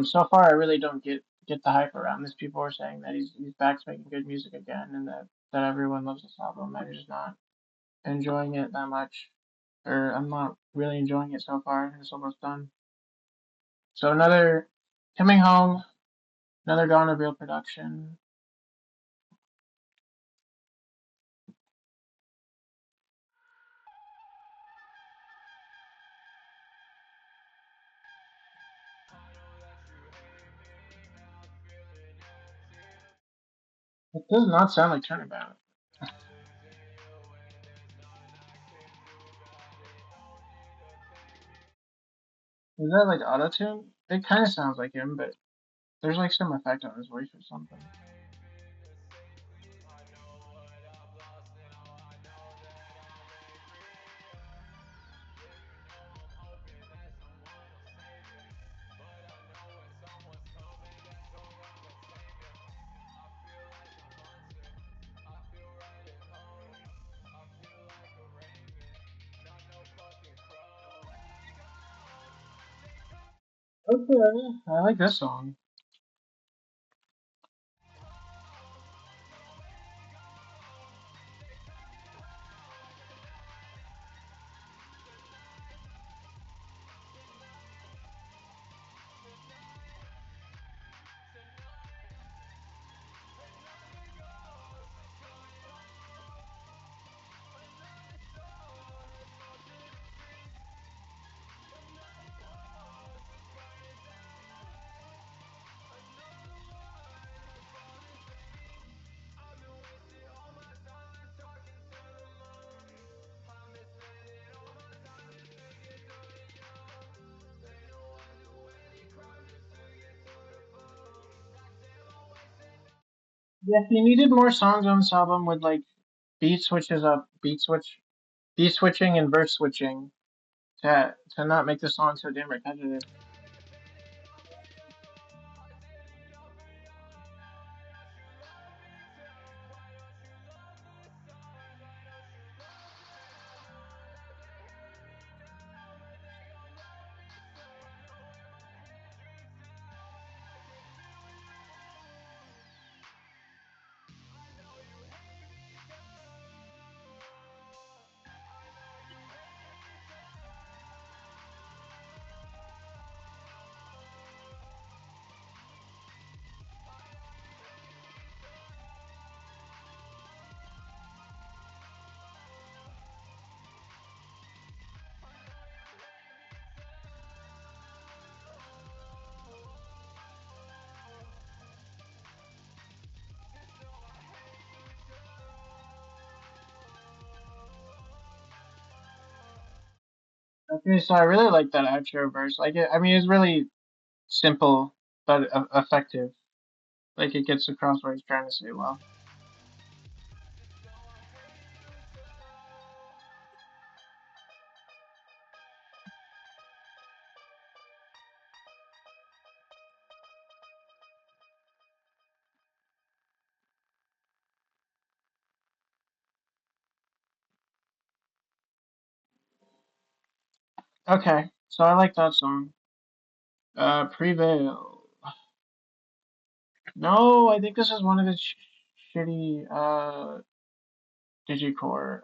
so far I really don't get the hype around this. People are saying that he's back to making good music again, and that everyone loves this album. I'm just not enjoying it that much, or I'm not really enjoying it so far. It's almost done. So another coming home, another Gone Reveal production. It does not sound like Turnabout. Is that like auto tune? It kind of sounds like him, but there's like some effect on his voice or something. Okay, I like this song. Yeah, if you needed more songs on this album with like beat switching and verse switching to not make the song so damn repetitive. Okay, so I really like that outro verse. Like, I mean, it's really simple but effective. Like, it gets across what he's trying to say well. Okay, so I like that song. Prevail. No, I think this is one of his shitty digicore.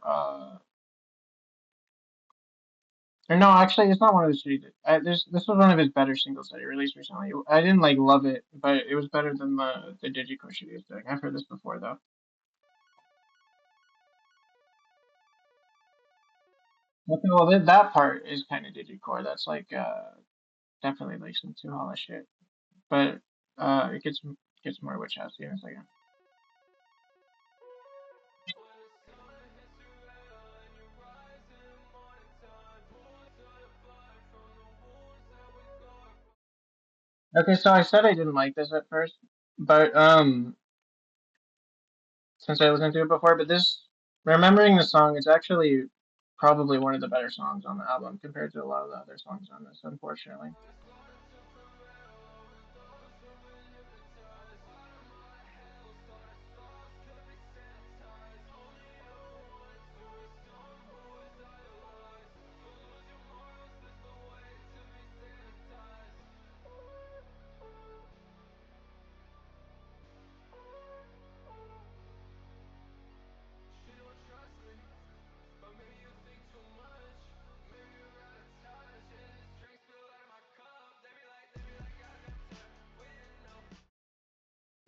Or no, actually, it's not one of his shitty. This was one of his better singles that he released recently. I didn't like love it, but it was better than the digicore shit he was doing. I've heard this before though. Okay, well that part is kind of digicore. That's like definitely like some too hollow shit. But it gets more witch housey in a second. Okay, so I said I didn't like this at first, but since I listened to it before, but this remembering the song, it's actually probably one of the better songs on the album compared to a lot of the other songs on this, unfortunately.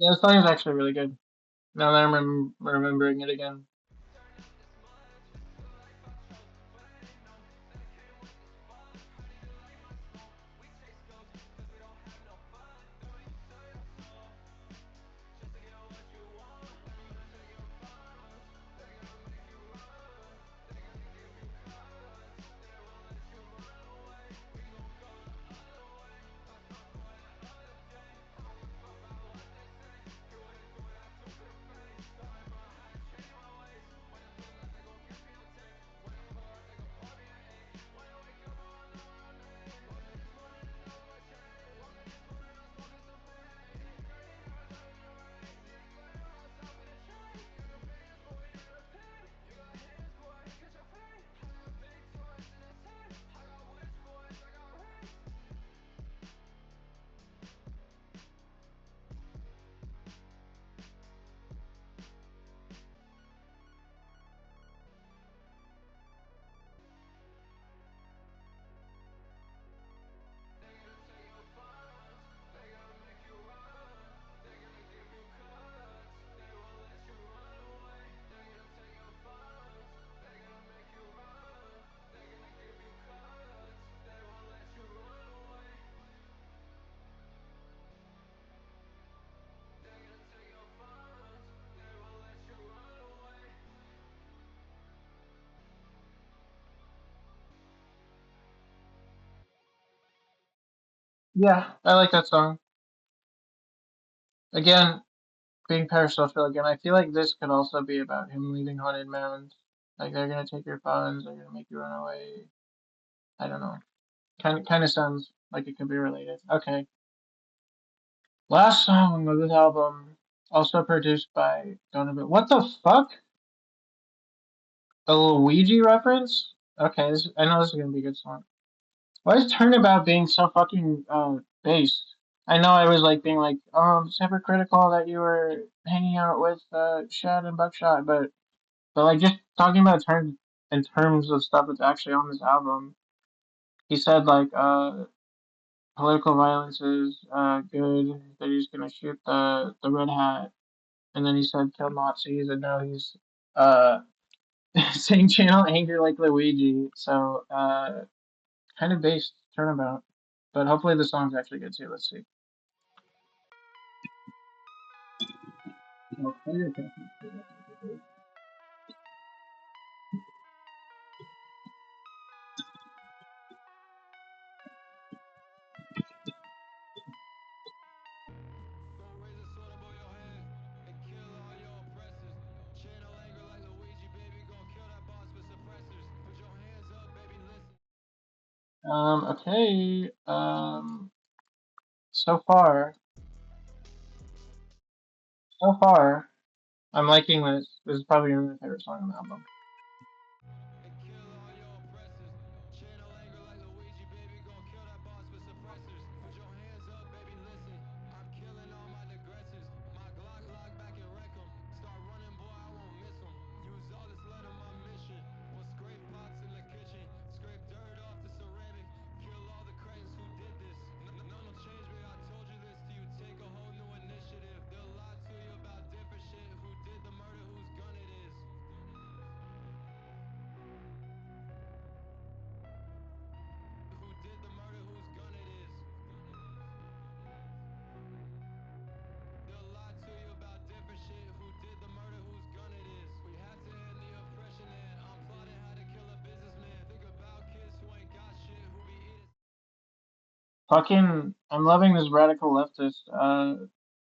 Yeah, the song is actually really good. Now that I'm remembering it again. Yeah, I like that song. Again, being parasocial again, I feel like this could also be about him leaving haunted mounds. Like they're gonna take your funds, they're gonna make you run away. I don't know. Kind of sounds like it could be related. Okay. Last song of this album, also produced by Donovan. What the fuck? A Luigi reference? Okay, I know this is gonna be a good song. Why is Turnabout being so fucking based? I know I was like being like, hypocritical that you were hanging out with Shad and Buckshot, but like just talking about terms in terms of stuff that's actually on this album. He said like political violence is good, that he's gonna shoot the red hat, and then he said kill Nazis, and now he's uh saying channel anger like Luigi. So kind of based Turnabout, but hopefully the song's actually good too. Let's see. Okay. So far, so far, I'm liking this. This is probably my favorite song on the album. And kill all your oppressors. Channel anger like Luigi, baby, gon' kill that boss with suppressors. Put your hands up, baby, listen. I'm killing all my digressors. My Glock lock back and wreck 'em. Start running, boy, I won't miss 'em. Use all this lead on my mission. We'll scrape pots in the kitchen. Scrape dirt off the ceramic. Kill all the cretins who did this. None will change me, I told you this till you take a whole new initiative. They'll lie to you about different shit. Who did the murder, whose gun it is. Who did the murder, whose gun it is. They'll lie to you about different shit. Who did the murder, whose gun it is. We have to end the oppression and I'm plotting how to kill a businessman. Think about kids who ain't got shit, who be eating Fucking, I'm loving this radical leftist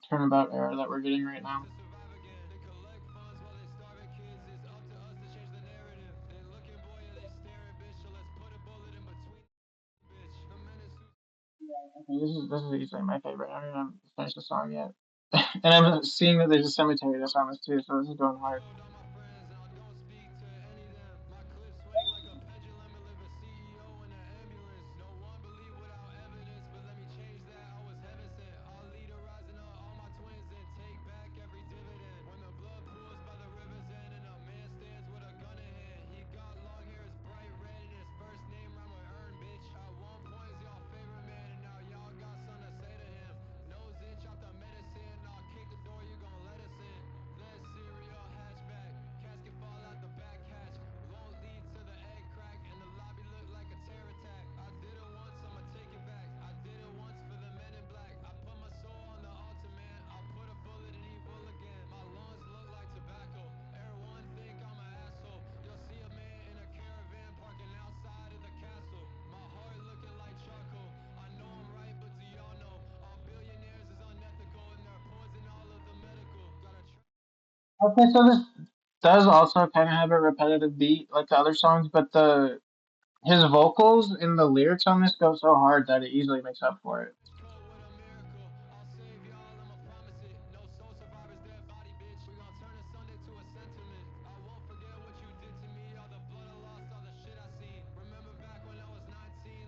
turnabout era that we're getting right to now. survive again. They collect funds while they starving kids. It's up to us to change the narrative. They looking, boy, yeah, they staring, bitch. So let's put a bullet in between, bitch. The menace who Okay, this is easily my favorite. I don't even finish the song yet, and I'm seeing that there's a cemetery that's on this too, so this is going hard. killed all my friends and I don't speak to any of them. My clips swing like a pendulum and live a CEO in an ambulance. No one believe without evidence, but let me change that. I was heaven sent. I'll lead a rising up all my twins and take back every dividend. When the blood pools by the river's end and a man stands with a gun in hand, he got long hair, is bright red, and his first name rhyme with earn, bitch. At one point, he's y'all favorite man, and now y'all got something to say to him. Nose itch out the medicine, I'll kick the door, you gon' let us in. Lead cereal hatchback, casket fall out the back hatch. Won't lead to the egg crack, and the lobby look like a terror attack. I did it once, I'ma take it back. I did it once for the men in black. I put my soul on the altar, man. I'll put a bullet in evil again. My lungs look like tobacco. Everyone think I'm an asshole. You'll see a man in a caravan parking outside of the castle. My heart looking like charcoal. I know I'm right, but do y'all know all billionaires is unethical and they're poison all of the medical. Gotta try. Okay, so this does also kind of have a repetitive beat like the other songs, but the his vocals in the lyrics on this go so hard that it easily makes up for it. Code with a miracle. I'll save y'all, I'ma promise it. No soul survivors, dead body, bitch. We gon' turn a Sunday to a sentiment. I won't forget what you did to me. All the blood I lost, all the shit I seen. Remember back when I was 19,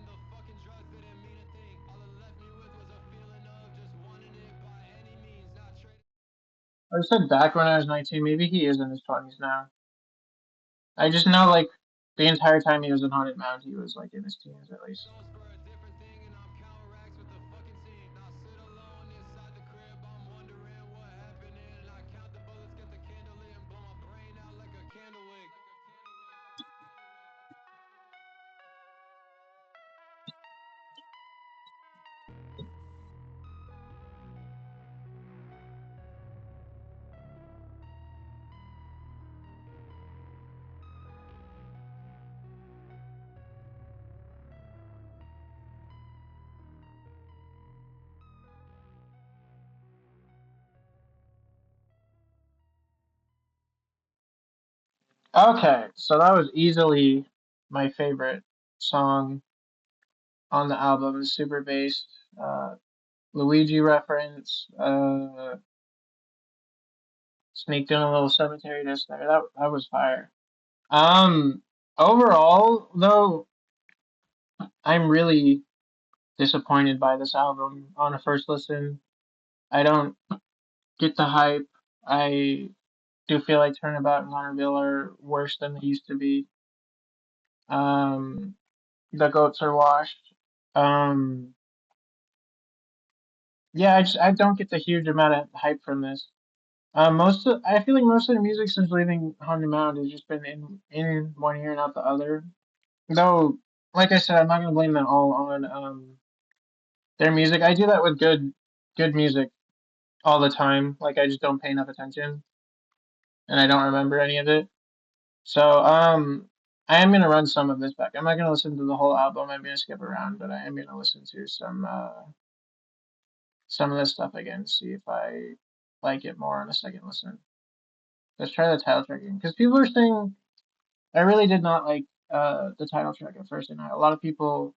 the fucking drugs didn't mean a thing. All it left me with was a feeling of just wanting it by any means, not trading. I said back when I was 19, maybe he is in his 20s now. I just know like the entire time he was in Haunted Mound, he was like in his teens at least. Souls for a different thing, and I'm counting racks with the fucking team. Now sit alone inside the crib, I'm wondering what happened, and I count the bullets, get the candle lit, and blow my brain out like a candle wick. Okay, so that was easily my favorite song on the album. Super bass, Luigi reference, sneaked in a little cemetery just there. That was fire. Um, Overall though, I'm really disappointed by this album on a first listen. I don't get the hype. I do feel like Turnabout and Honorville are worse than they used to be. Um, the goats are washed. Um, yeah, I don't get the huge amount of hype from this. I feel like most of the music since leaving Haunted Mound has just been in one ear and out the other. Though, like I said, I'm not gonna blame that all on their music. I do that with good music all the time. Like I just don't pay enough attention and I don't remember any of it. So I am gonna run some of this back. I'm not gonna listen to the whole album. I'm gonna skip around, but I am gonna listen to some of this stuff again, see if I like it more on a second listen. Let's try the title track again, because people are saying I really did not like the title track at first, and a lot of people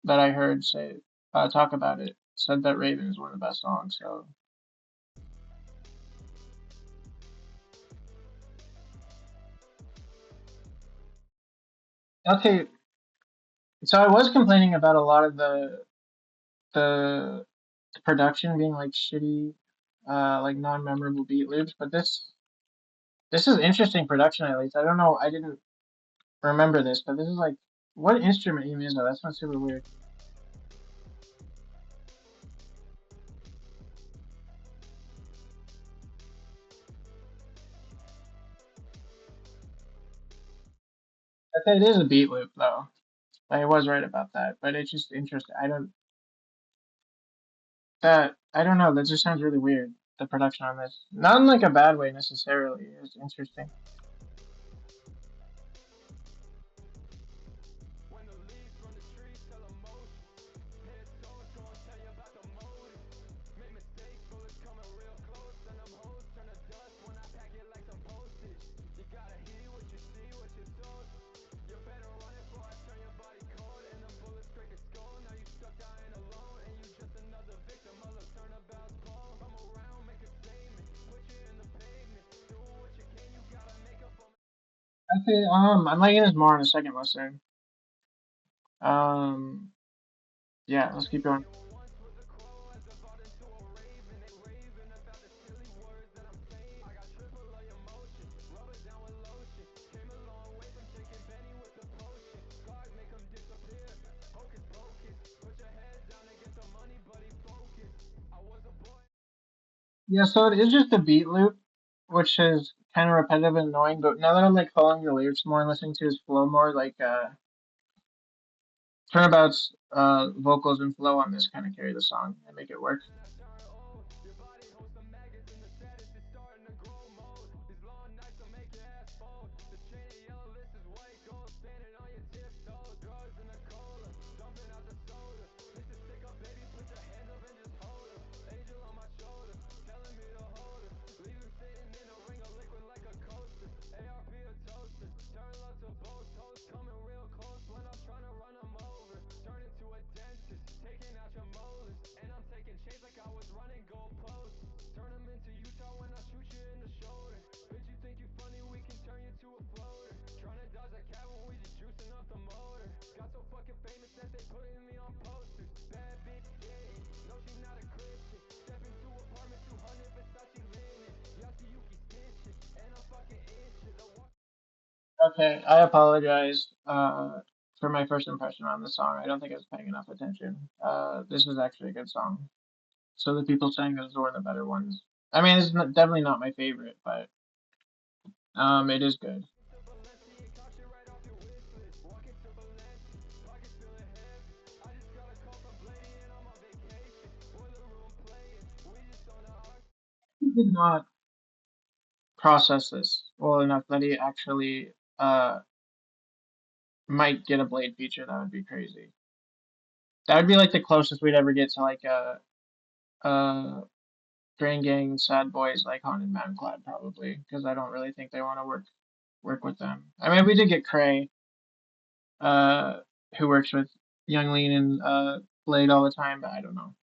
that I heard say talk about it said that Raven is one of the best songs. So okay, so I was complaining about a lot of the production being like shitty, like non-memorable beat loops, but this is interesting production at least. I don't know, I didn't remember this, but this is like what instrument even is that? That sounds super weird. Okay, it is a beat loop though. I was right about that, but it's just interesting. I don't know. That just sounds really weird. The production on this, not in like a bad way necessarily. It's interesting. When the leaves from the trees tell emotion. Head stones gonna tell you about the motive. Make mistakes, bullets coming real close. And them hoes turn to dust when I pack it like some postage. You gotta hear what you see, what you told. You better run it before I turn your body cold. And them bullets break your skull. Now you stuck dying alone. And you just another victim of the turnabout's fall. Come around, make a statement. Put you in the pavement. Do what you can, you gotta make up for. Okay, I'm liking this more in a second listen. Um, yeah, let's keep going. Yeah, so it is just a beat loop, which is kind of repetitive and annoying. But now that I'm like following the lyrics more and listening to his flow more, like Turnabout's vocals and flow on this kind of carry the song and make it work. Okay, I apologize for my first impression on the song. I don't think I was paying enough attention. This is actually a good song. So the people saying this is one of the better ones. I mean, it's not, definitely not my favorite, but it is good. He did not process this well enough that he actually might get a Blade feature. That would be crazy. That would be like the closest we'd ever get to like a Drain Gang, Sad Boys, like Haunted Mountain Cloud probably, because I don't really think they want to work with them. I mean, we did get Cray, uh, who works with Young Lean and Blade all the time, but I don't know.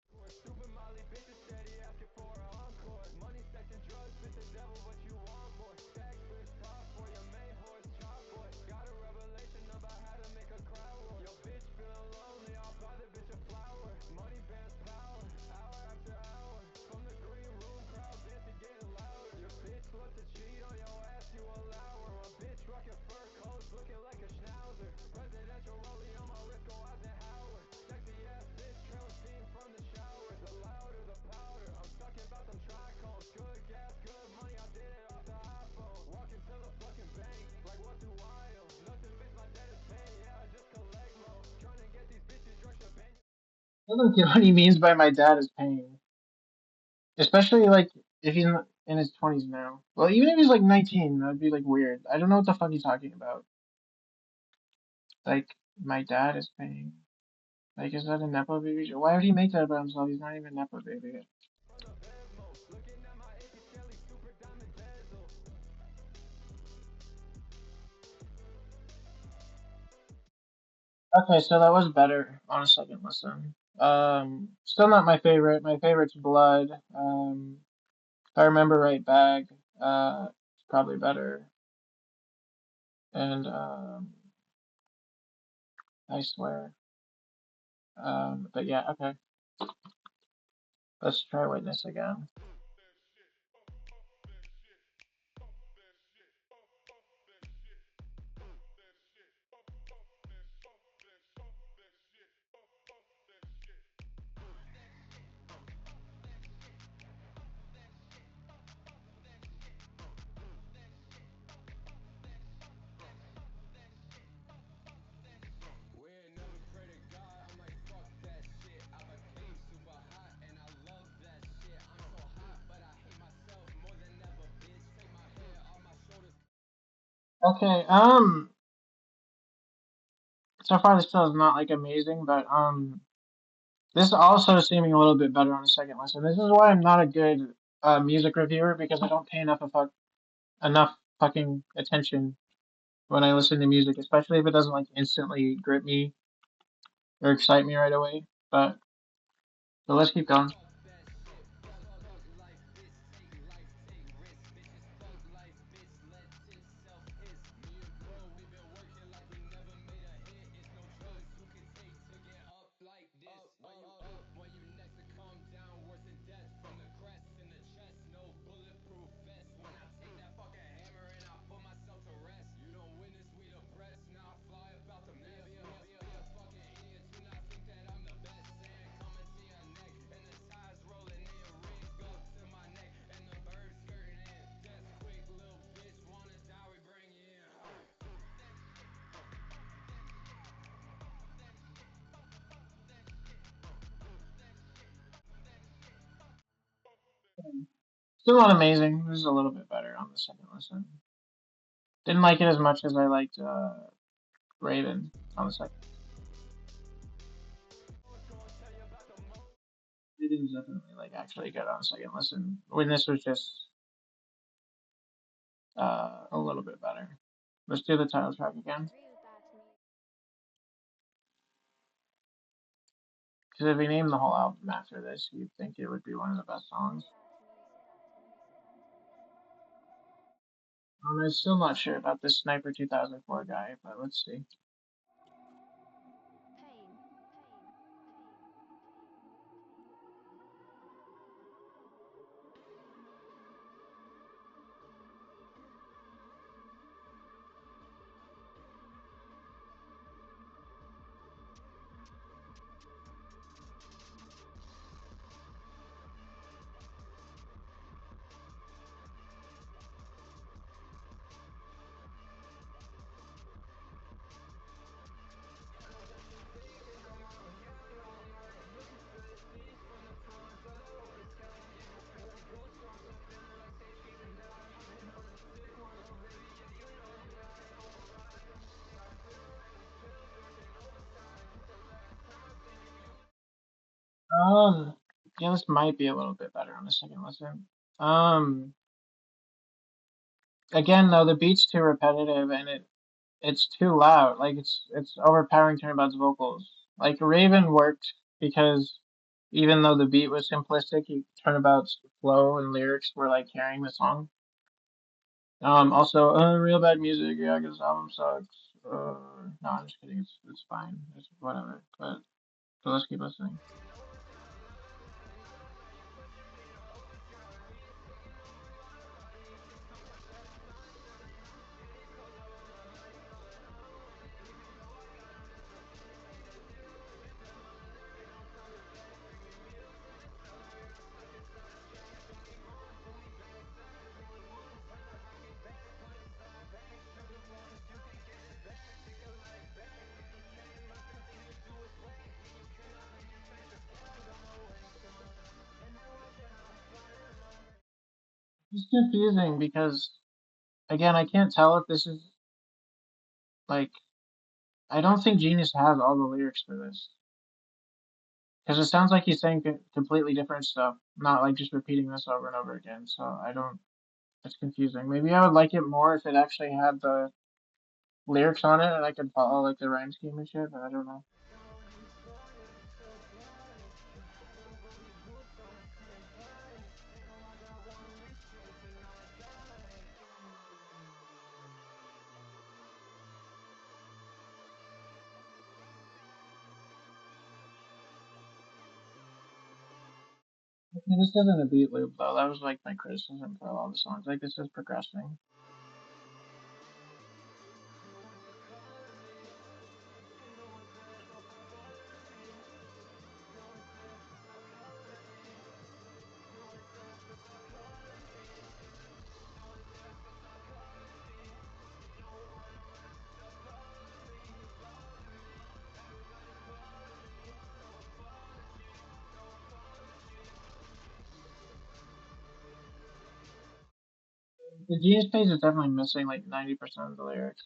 I don't get what he means by my dad is paying, especially like if he's in his 20s now. Well, even if he's like 19, that'd be like weird. I don't know what the fuck he's talking about. Like my dad is paying. Like, is that a nepo baby? Why would he make that about himself? He's not even a nepo baby. Okay, so that was better on a second listen. Still not my favorite. My favorite's Blood. If I remember right, Bag. It's probably better. And I swear. But yeah, okay. Let's try Witness again. We ain't never pray to God, I'm like fuck that shit. I became super hot and I love that shit. I'm so hot, but I hate myself more than ever, bitch. Take my hair off my shoulders. Okay, so far this still is not like amazing, but this is also seeming a little bit better on a second listen. This is why I'm not a good music reviewer because I don't pay enough fucking attention when I listen to music, especially if it doesn't like instantly grip me or excite me right away. But let's keep going. When you next to come down, worse than death from the crest in the chest, no bulletproof vest. When I take that fucking hammer and I put myself to rest, you don't witness, we the press. Now I fly about the mess. Be a fucking idiot to not think that I'm the best. Sand coming to your neck and the tides rolling in. Rig up to my neck and the birds skirting in. Death quick, little bitch, wanna die, we bring you in. Still not amazing. This is a little bit better on the second listen. Didn't like it as much as I liked Raven on the second. Raven was definitely like actually good on the second listen. When this was just a little bit better. Let's do the title track again. Real bad music. Because if we named the whole album after this, you'd think it would be one of the best songs. I'm still not sure about this Sniper 2004 guy, but let's see. Pain. Um, yeah, this might be a little bit better on the second listen. Um, Again though, the beat's too repetitive and it's too loud. Like it's overpowering Turnabout's vocals. Like Raven worked because even though the beat was simplistic, Turnabout's flow and lyrics were like carrying the song. Also, real bad music. Yeah, 'cause this album sucks. No, I'm just kidding. It's fine. It's whatever. But so let's keep listening. It's confusing because again, I can't tell if this is like I don't think Genius has all the lyrics for this because it sounds like he's saying completely different stuff, not like just repeating this over and over again. So I don't. It's confusing. Maybe I would like it more if it actually had lyrics on it and I can follow like the rhyme scheme and shit, but I don't know. This isn't a beat loop though. That was like my criticism for a lot of the songs. Like this is progressing. The Genius page is definitely missing like 90% of the lyrics.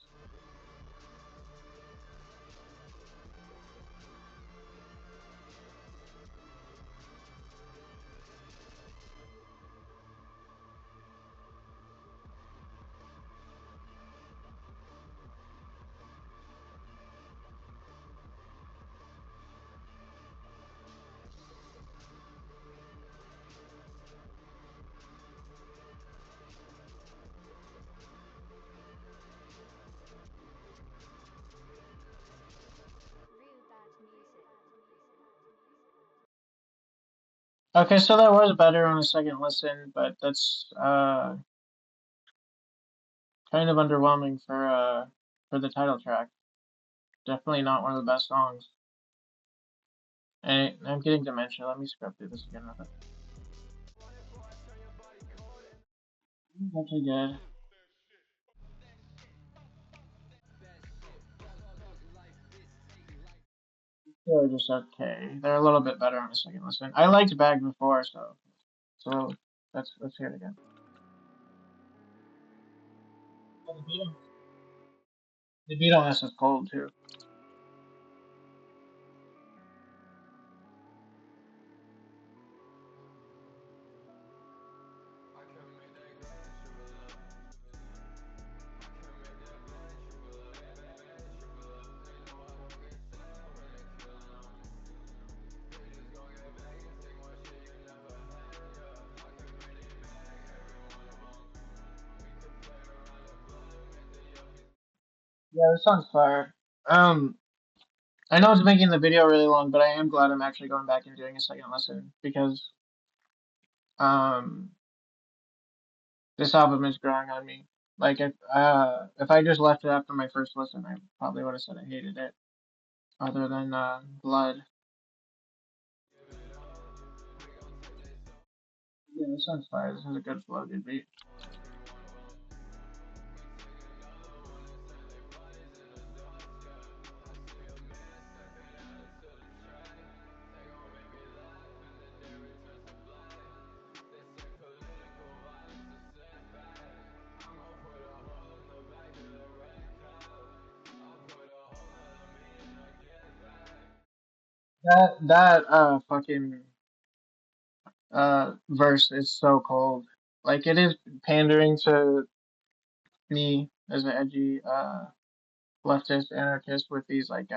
Real bad music. Okay, so that was better on a second listen, but that's kind of underwhelming for the title track. Definitely not one of the best songs. And I'm getting dementia. Let me scrub through this again. Okay, good. They're just okay. They're a little bit better on a second listen. I liked Bag before, so let's hear it again. Oh, the beat on this is cold too. Yeah, this song's fire. I know it's making the video really long, but I am glad I'm actually going back and doing a second listen because um this album is growing on me. Like if I just left it after my first listen, I probably would have said I hated it. Other than Blood. Yeah, this song's fire. This is a good flow, good beat. That fucking verse is so cold. Like it is pandering to me as an edgy leftist anarchist with these like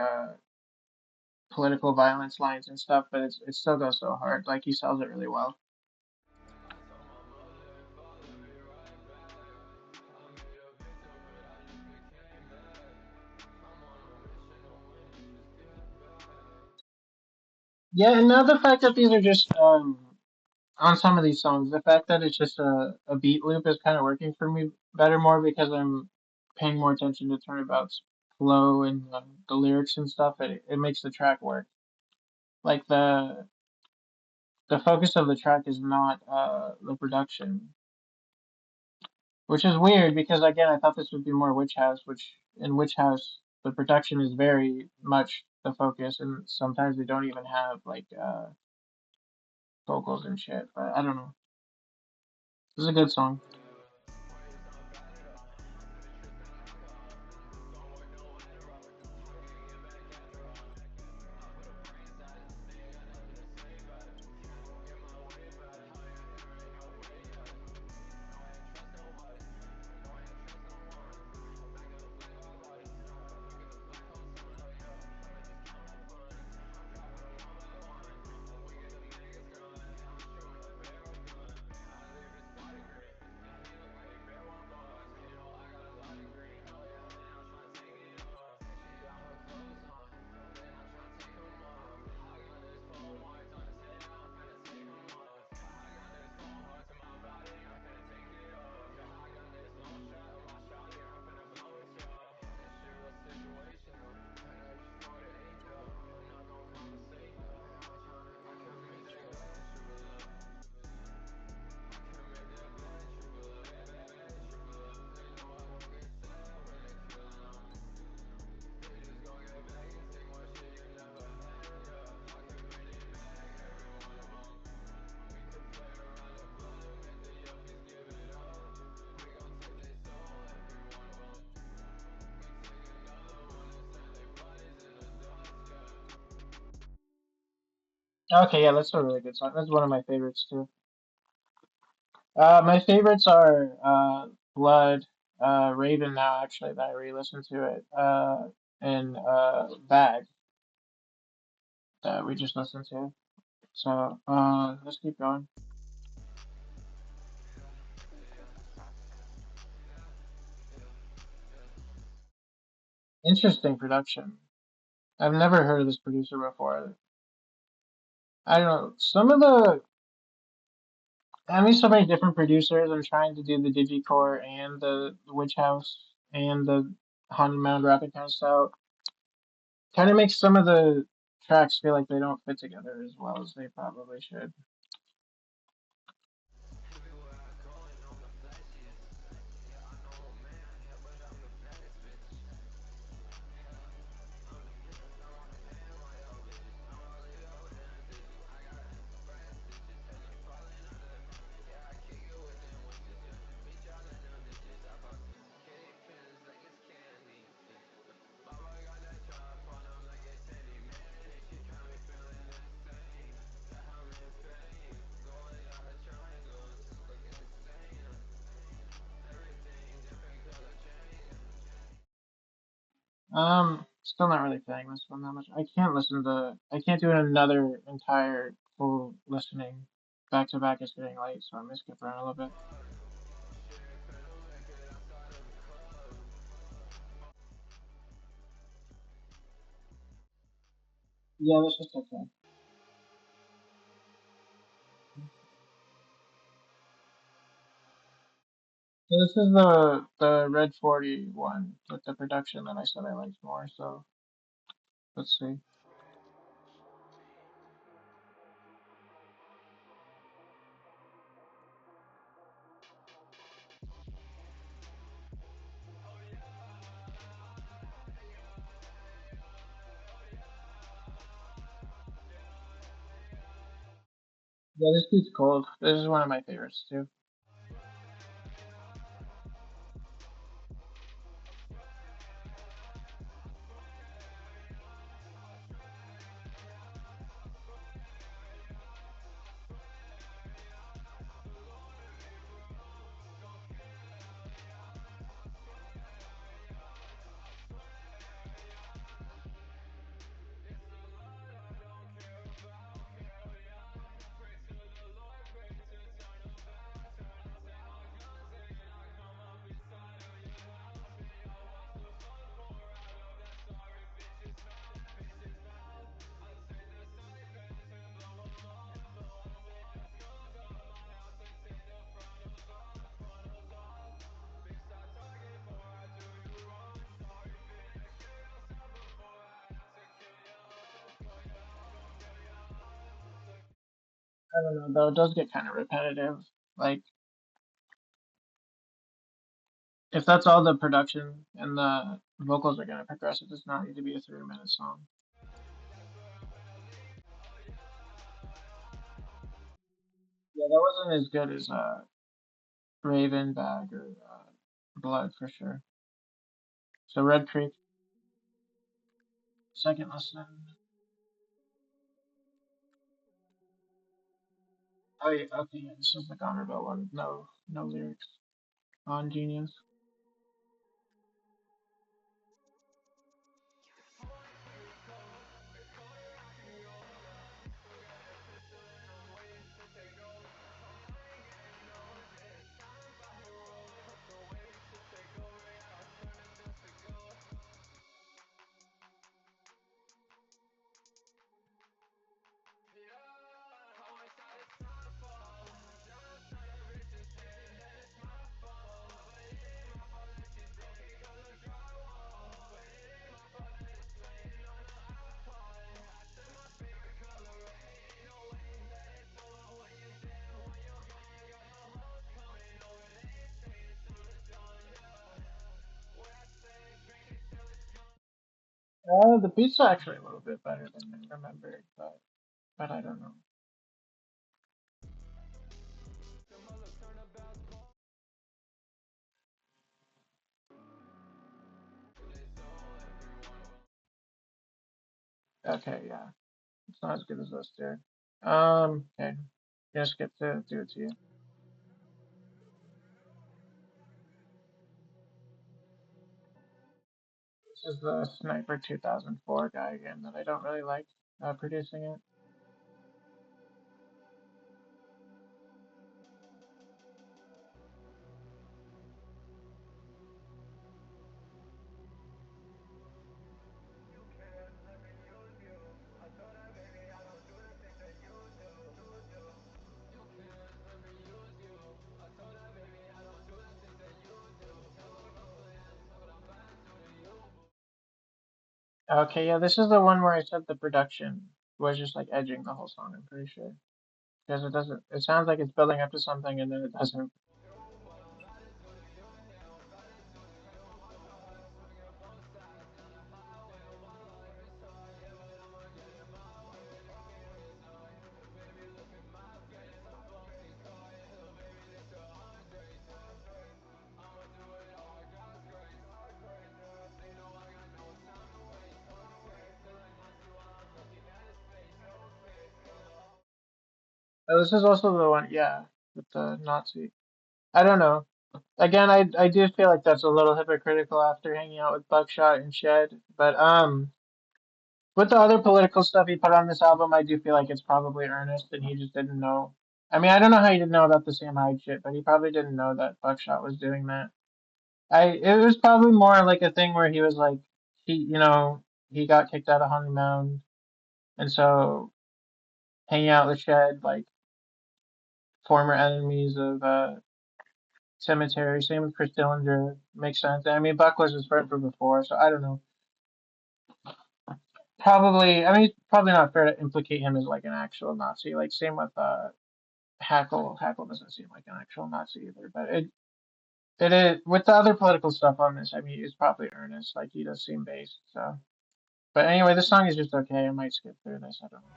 political violence lines and stuff, but it still goes so hard. Like he sells it really well. Yeah, and now the fact that these are just on some of these songs, the fact that it's just a beat loop is kind of working for me better more because I'm paying more attention to Turnabout's flow and the lyrics and stuff. It makes the track work. Like the focus of the track is not the production, which is weird because again I thought this would be more Witch House, which in Witch House the production is very much the focus, and sometimes they don't even have like vocals and shit. But I don't know. This is a good song. Okay, yeah, that's a really good song. That's one of my favorites too. My favorites are Blood, Raven now actually that I re-listened to it, and Bag that we just listened to. So let's keep going. Interesting production. I've never heard of this producer before. I don't know. Some of the I mean, so many different producers are trying to do the digicore and the witch house and the haunted mound rapid kind of style. Kind of makes some of the tracks feel like they don't fit together as well as they probably should. Still not really feeling this one that much. I can't do another entire full listening back to back. It's getting late, so I'm gonna skip around a little bit. Yeah, that's just okay. So this is the Red 40 one with the production that I said I liked more. So let's see. Yeah, this beat's cold. This is one of my favorites too. I don't know though. It does get kind of repetitive. Like if that's all the production and the vocals are gonna progress, it does not need to be a 3 minute song. Yeah, that wasn't as good as Raven Bag or Blood for sure. So Red Creek, second listen. Oh yeah, okay, yeah, this is the Gonerville one. No lyrics on Genius. The beats are actually a little bit better than I remembered, but I don't know. Okay, yeah, it's not as good as those two. Okay. Just get to do it to you. This is the Sniper 2004 guy again that I don't really like producing it. Okay, yeah, this is the one where I said the production was just like edging the whole song, I'm pretty sure. Because it doesn't, it sounds like it's building up to something and then it doesn't. Oh, this is also the one, yeah, with the Nazi. I don't know. Again, I do feel like that's a little hypocritical after hanging out with Buckshot and Shed, but with the other political stuff he put on this album, I do feel like it's probably earnest and he just didn't know. I mean, I don't know how he didn't know about the Sam Hyde shit, but he probably didn't know that Buckshot was doing that. It was probably more like a thing where he was like, he got kicked out of Honey Mound, and so hanging out with Shed, like former enemies of Cemetery, same with Chris Dillinger, makes sense. I mean, Buck was his friend from before, so I don't know. Probably, I mean, it's probably not fair to implicate him as like an actual Nazi. Like same with Hackle. Hackle doesn't seem like an actual Nazi either, but it is with the other political stuff on this. I mean, it's probably earnest. Like he does seem based. So, but anyway, this song is just okay. I might skip through this. I don't know.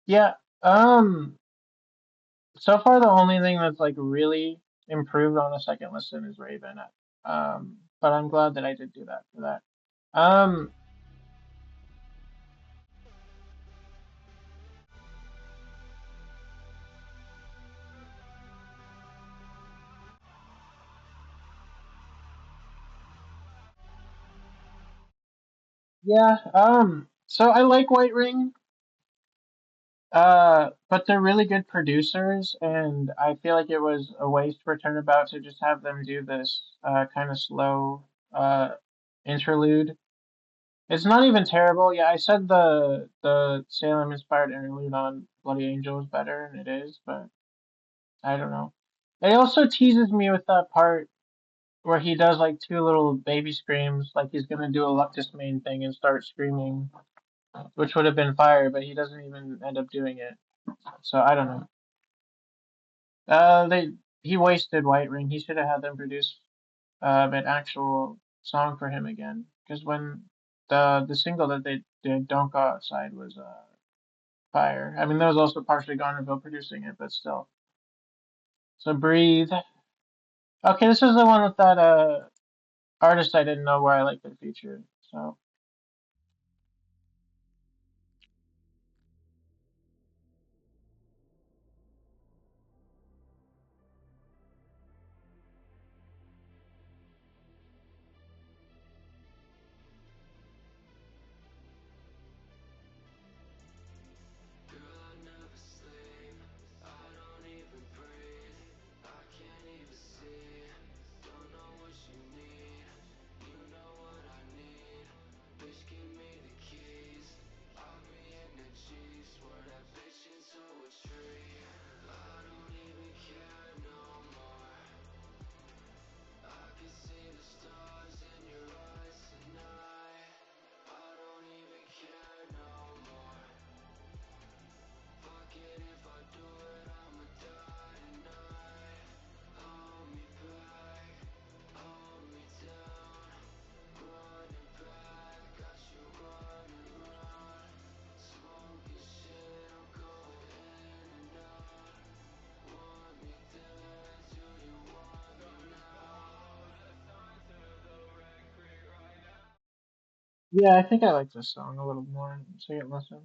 Yeah. So far the only thing that's like really improved on a second listen is Raven. But I'm glad that I did do that for that. Um, yeah. So I like White Ring. But they're really good producers, and I feel like it was a waste for Turnabout to just have them do this kind of slow uh interlude. It's not even terrible. Yeah, I said the Salem inspired interlude on Bloody Angel is better, and it is, but I don't know. It also teases me with that part where he does like two little baby screams, like he's gonna do a Luctus Mane thing and start screaming, which would have been fire, but he doesn't even end up doing it. So I don't know. They he wasted White Ring. He should have had them produce an actual song for him again. Because when the single that they did, "Don't Go Outside," was fire. I mean, that was also partially Garnerville producing it, but still. So breathe. Okay, this is the one with that artist I didn't know where I liked their feature. So Yeah, I think I like this song a little more. Second listen.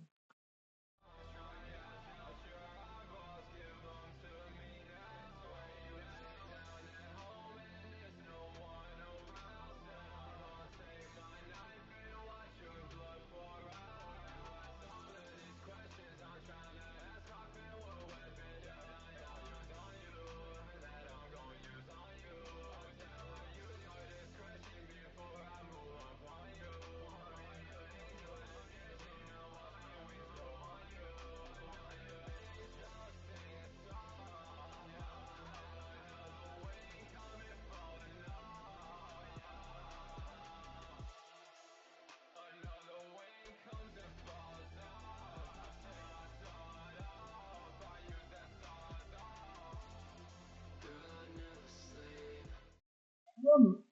Um,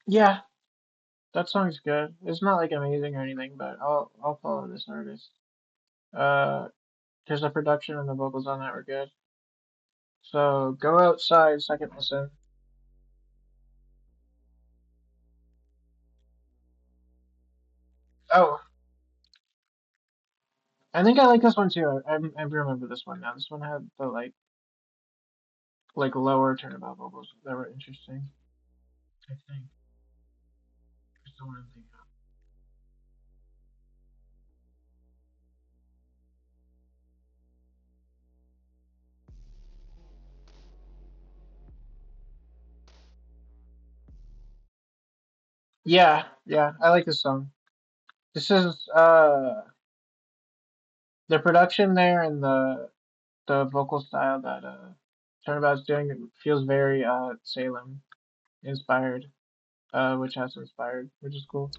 yeah, that song's good. It's not like amazing or anything, but I'll follow this artist. Uh, because the production and the vocals on that were good. So go outside, second listen. Oh, I think I like this one too. I remember this one now. This one had the like lower turnabout vocals that were interesting. I think. That's the one I'm thinking of. Yeah, yeah, I like this song. This is the production there and the vocal style that Turnabout's doing feels very Salem inspired, which has inspired, which is cool.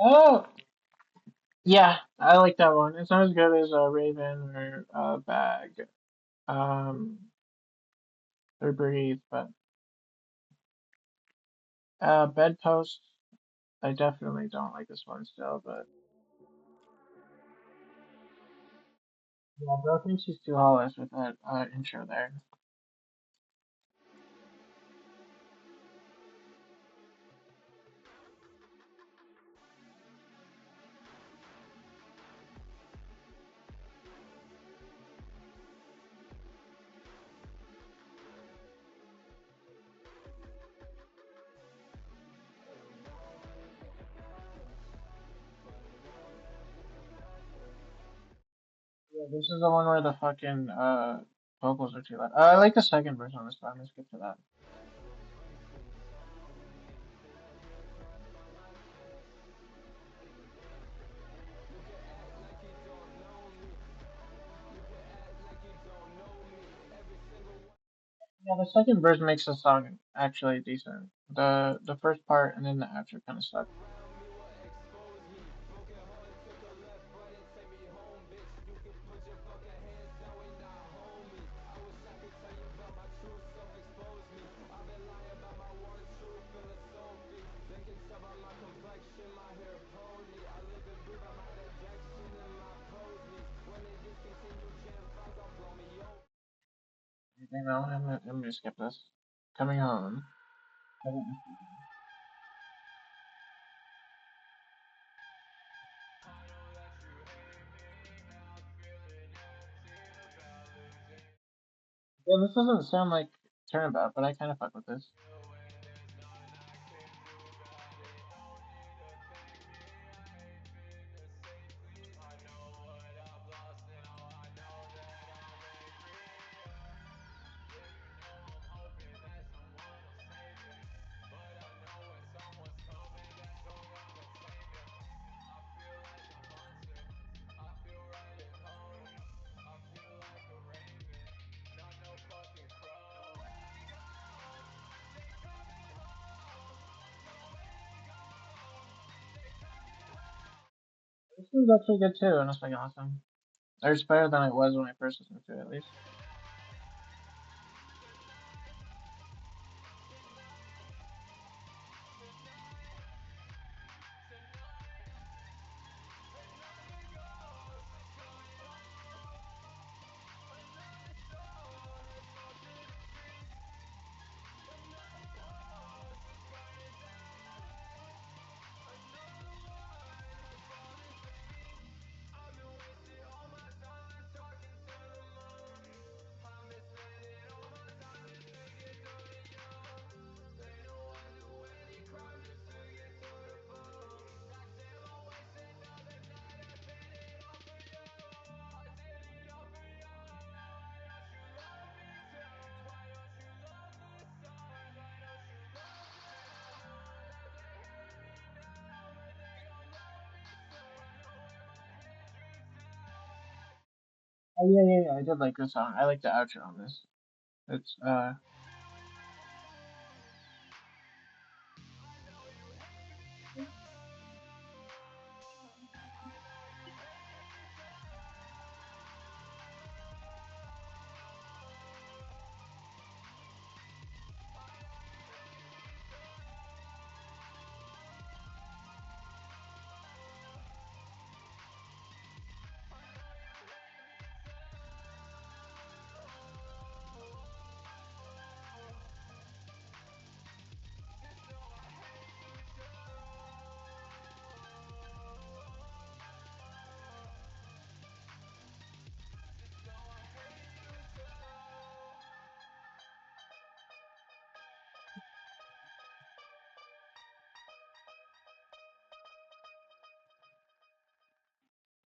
Oh, yeah, I like that one. It's not as good as Raven or Bag, um, or Breathe, but Bedpost. I definitely don't like this one still, but yeah, bro thinks she's too hollow with that intro there. Yeah, this is the one where the fucking vocals are too loud. I like the second verse on this one. Let's get to that. Yeah, the second verse makes the song actually decent. The first part and then the outro kind of suck. You know, I'm gonna skip this. Coming home. Yeah, this doesn't sound like Turnabout, but I kind of fuck with this. This is actually good too on a second listen. Or it's better than it was when I first listened to it, at least. Oh yeah. I did like this song. I like the outro on this. It's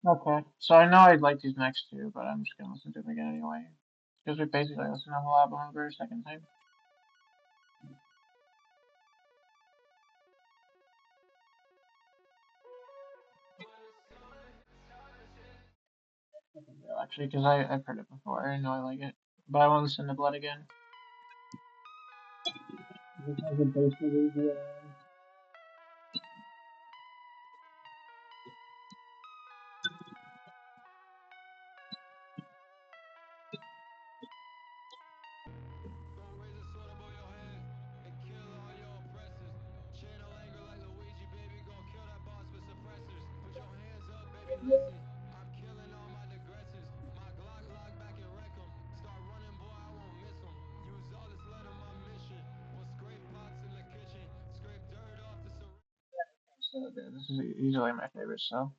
okay. So I know I'd like these next two, but I'm just gonna listen to them again anyway. Because we basically listened to the whole album for a second time. Well, actually, because I've heard it before. I know I like it. But I want to listen to Blood again. This has a bass really so good. This is easily my favorite. So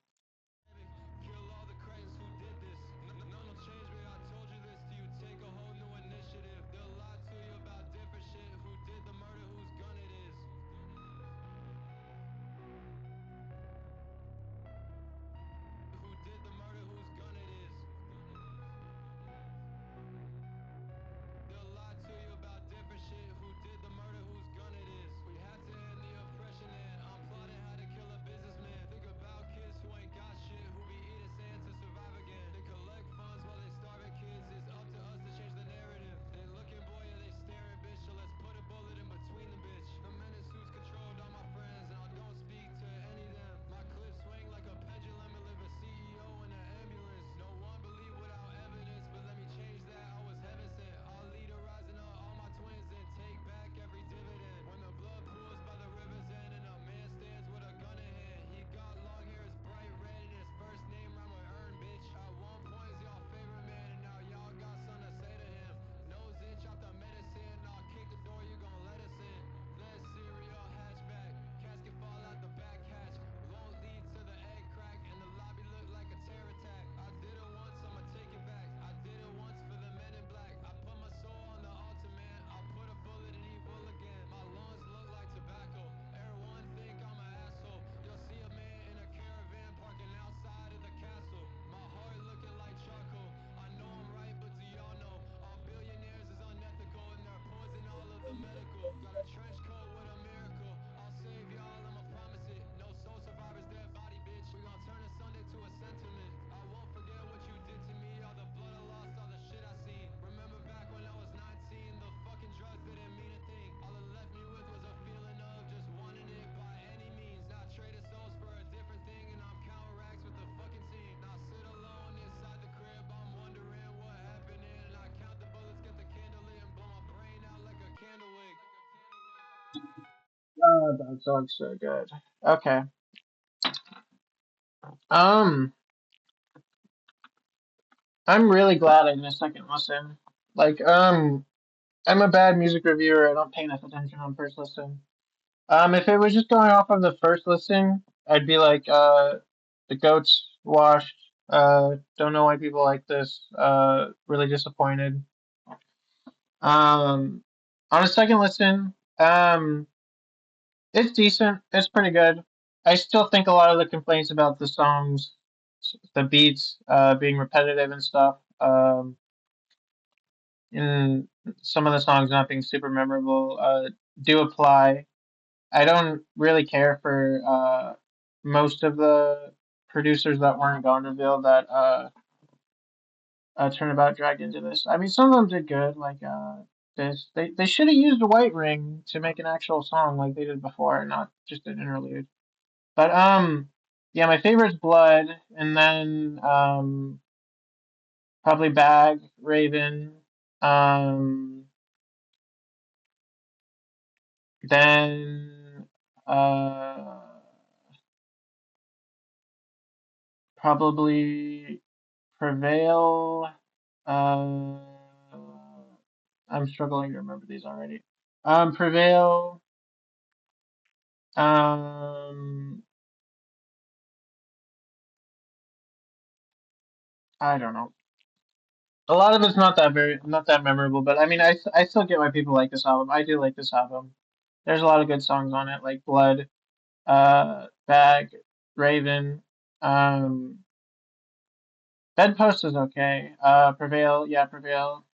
Oh, that song's so good. Okay. Um, I'm really glad I did a second listen. Like, I'm a bad music reviewer. I don't pay enough attention on first listen. If it was just going off of the first listen, I'd be like, the goat's washed. Don't know why people like this. Really disappointed. Um, on a second listen, it's decent. It's pretty good. I still think a lot of the complaints about the songs, the beats, being repetitive and stuff, and some of the songs not being super memorable, do apply. I don't really care for most of the producers that were in Gondorville that Turnabout dragged into this. I mean, some of them did good, like this. They should have used a white ring to make an actual song like they did before, not just an interlude. But yeah, my favorite's Blood, and then probably Bag, Raven, um, then uh probably Prevail. Uh, I'm struggling to remember these already. Prevail. Um, I don't know. A lot of it's not that memorable, but I mean, I still get why people like this album. I do like this album. There's a lot of good songs on it, like Blood, Bag, Raven. Um, Bedpost is okay. Prevail, yeah, Prevail.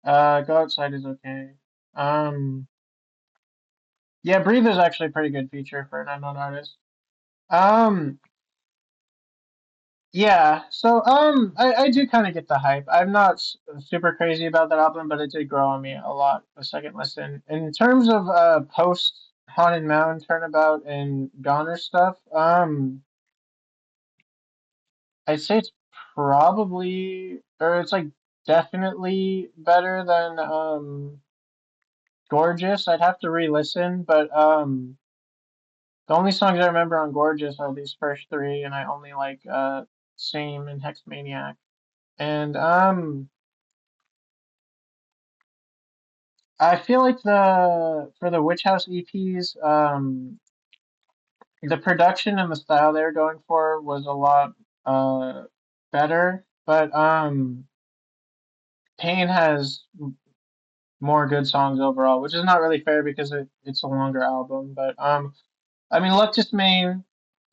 Go Outside is okay. Um, yeah, Breathe is actually a pretty good feature for an unknown artist. Um, yeah, so I do kind of get the hype. I'm not super crazy about that album, but it did grow on me a lot a second listen. In terms of post Haunted Mound, Turnabout, and Goner stuff, I'd say it's probably or it's like definitely better than Gorgeous. I'd have to re-listen, but the only songs I remember on Gorgeous are these first three, and I only like Same and Hexmaniac. And I feel like the for the Witch House EPs, the production and the style they were going for was a lot better. But Pain has more good songs overall, which is not really fair because it's a longer album. But I mean, Luctus Mane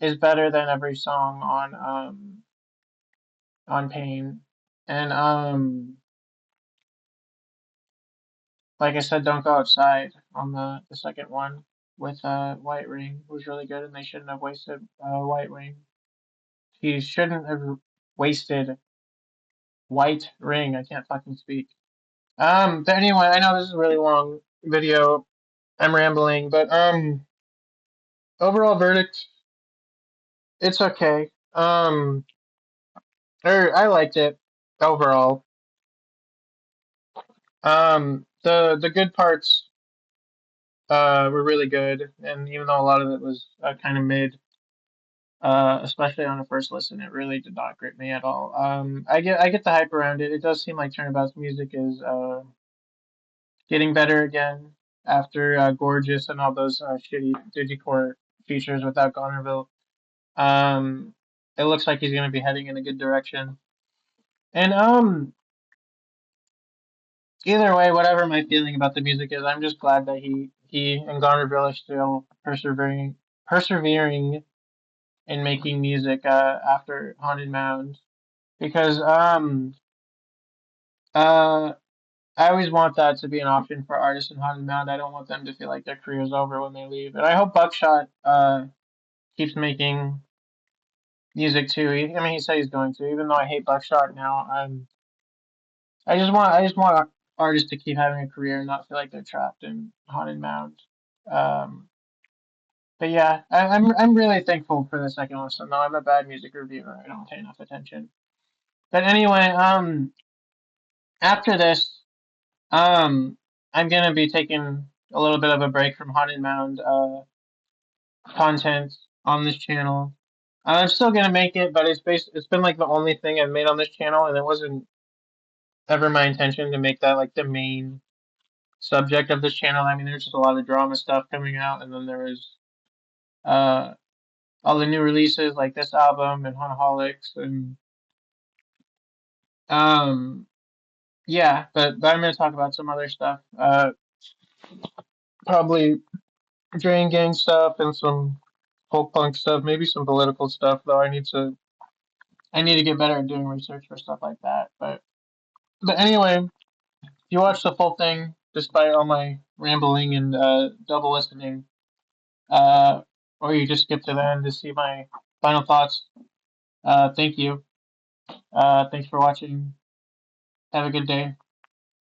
is better than every song on Pain, and like I said, Don't Go Outside on the second one with White Ring was really good, and they shouldn't have wasted White Ring. He shouldn't have wasted White Ring. I can't fucking speak. But anyway, I know this is a really long video. I'm rambling, but overall verdict, it's okay. Or I liked it overall. The good parts were really good, and even though a lot of it was kind of mid, especially on the first listen, it really did not grip me at all. I get the hype around it. It does seem like Turnabout's music is getting better again after Gorgeous and all those shitty digicore features without Gonerville. Um, it looks like he's going to be heading in a good direction. And either way, whatever my feeling about the music is, I'm just glad that he and Gonerville are still persevering in making music after Haunted Mound because uh I always want that to be an option for artists in Haunted Mound. I don't want them to feel like their career's over when they leave. And I hope Buckshot keeps making music too. I mean, he said he's going to, even though I hate Buckshot now. I just want artists to keep having a career and not feel like they're trapped in Haunted Mound. Um, but yeah, I'm really thankful for the second listen. Though I'm a bad music reviewer, I don't pay enough attention. But anyway, after this, I'm gonna be taking a little bit of a break from Haunted Mound content on this channel. I'm still gonna make it, but it's been like the only thing I've made on this channel, and it wasn't ever my intention to make that like the main subject of this channel. I mean, there's just a lot of drama stuff coming out, and then there was uh, all the new releases like this album and Hunaholics, and um, yeah. But I'm gonna talk about some other stuff. Probably Drain Gang stuff and some folk punk stuff, maybe some political stuff. Though I need to get better at doing research for stuff like that. But anyway, if you watch the full thing, despite all my rambling and double listening, uh, or you just skip to the end to see my final thoughts, thank you. Thanks for watching. Have a good day.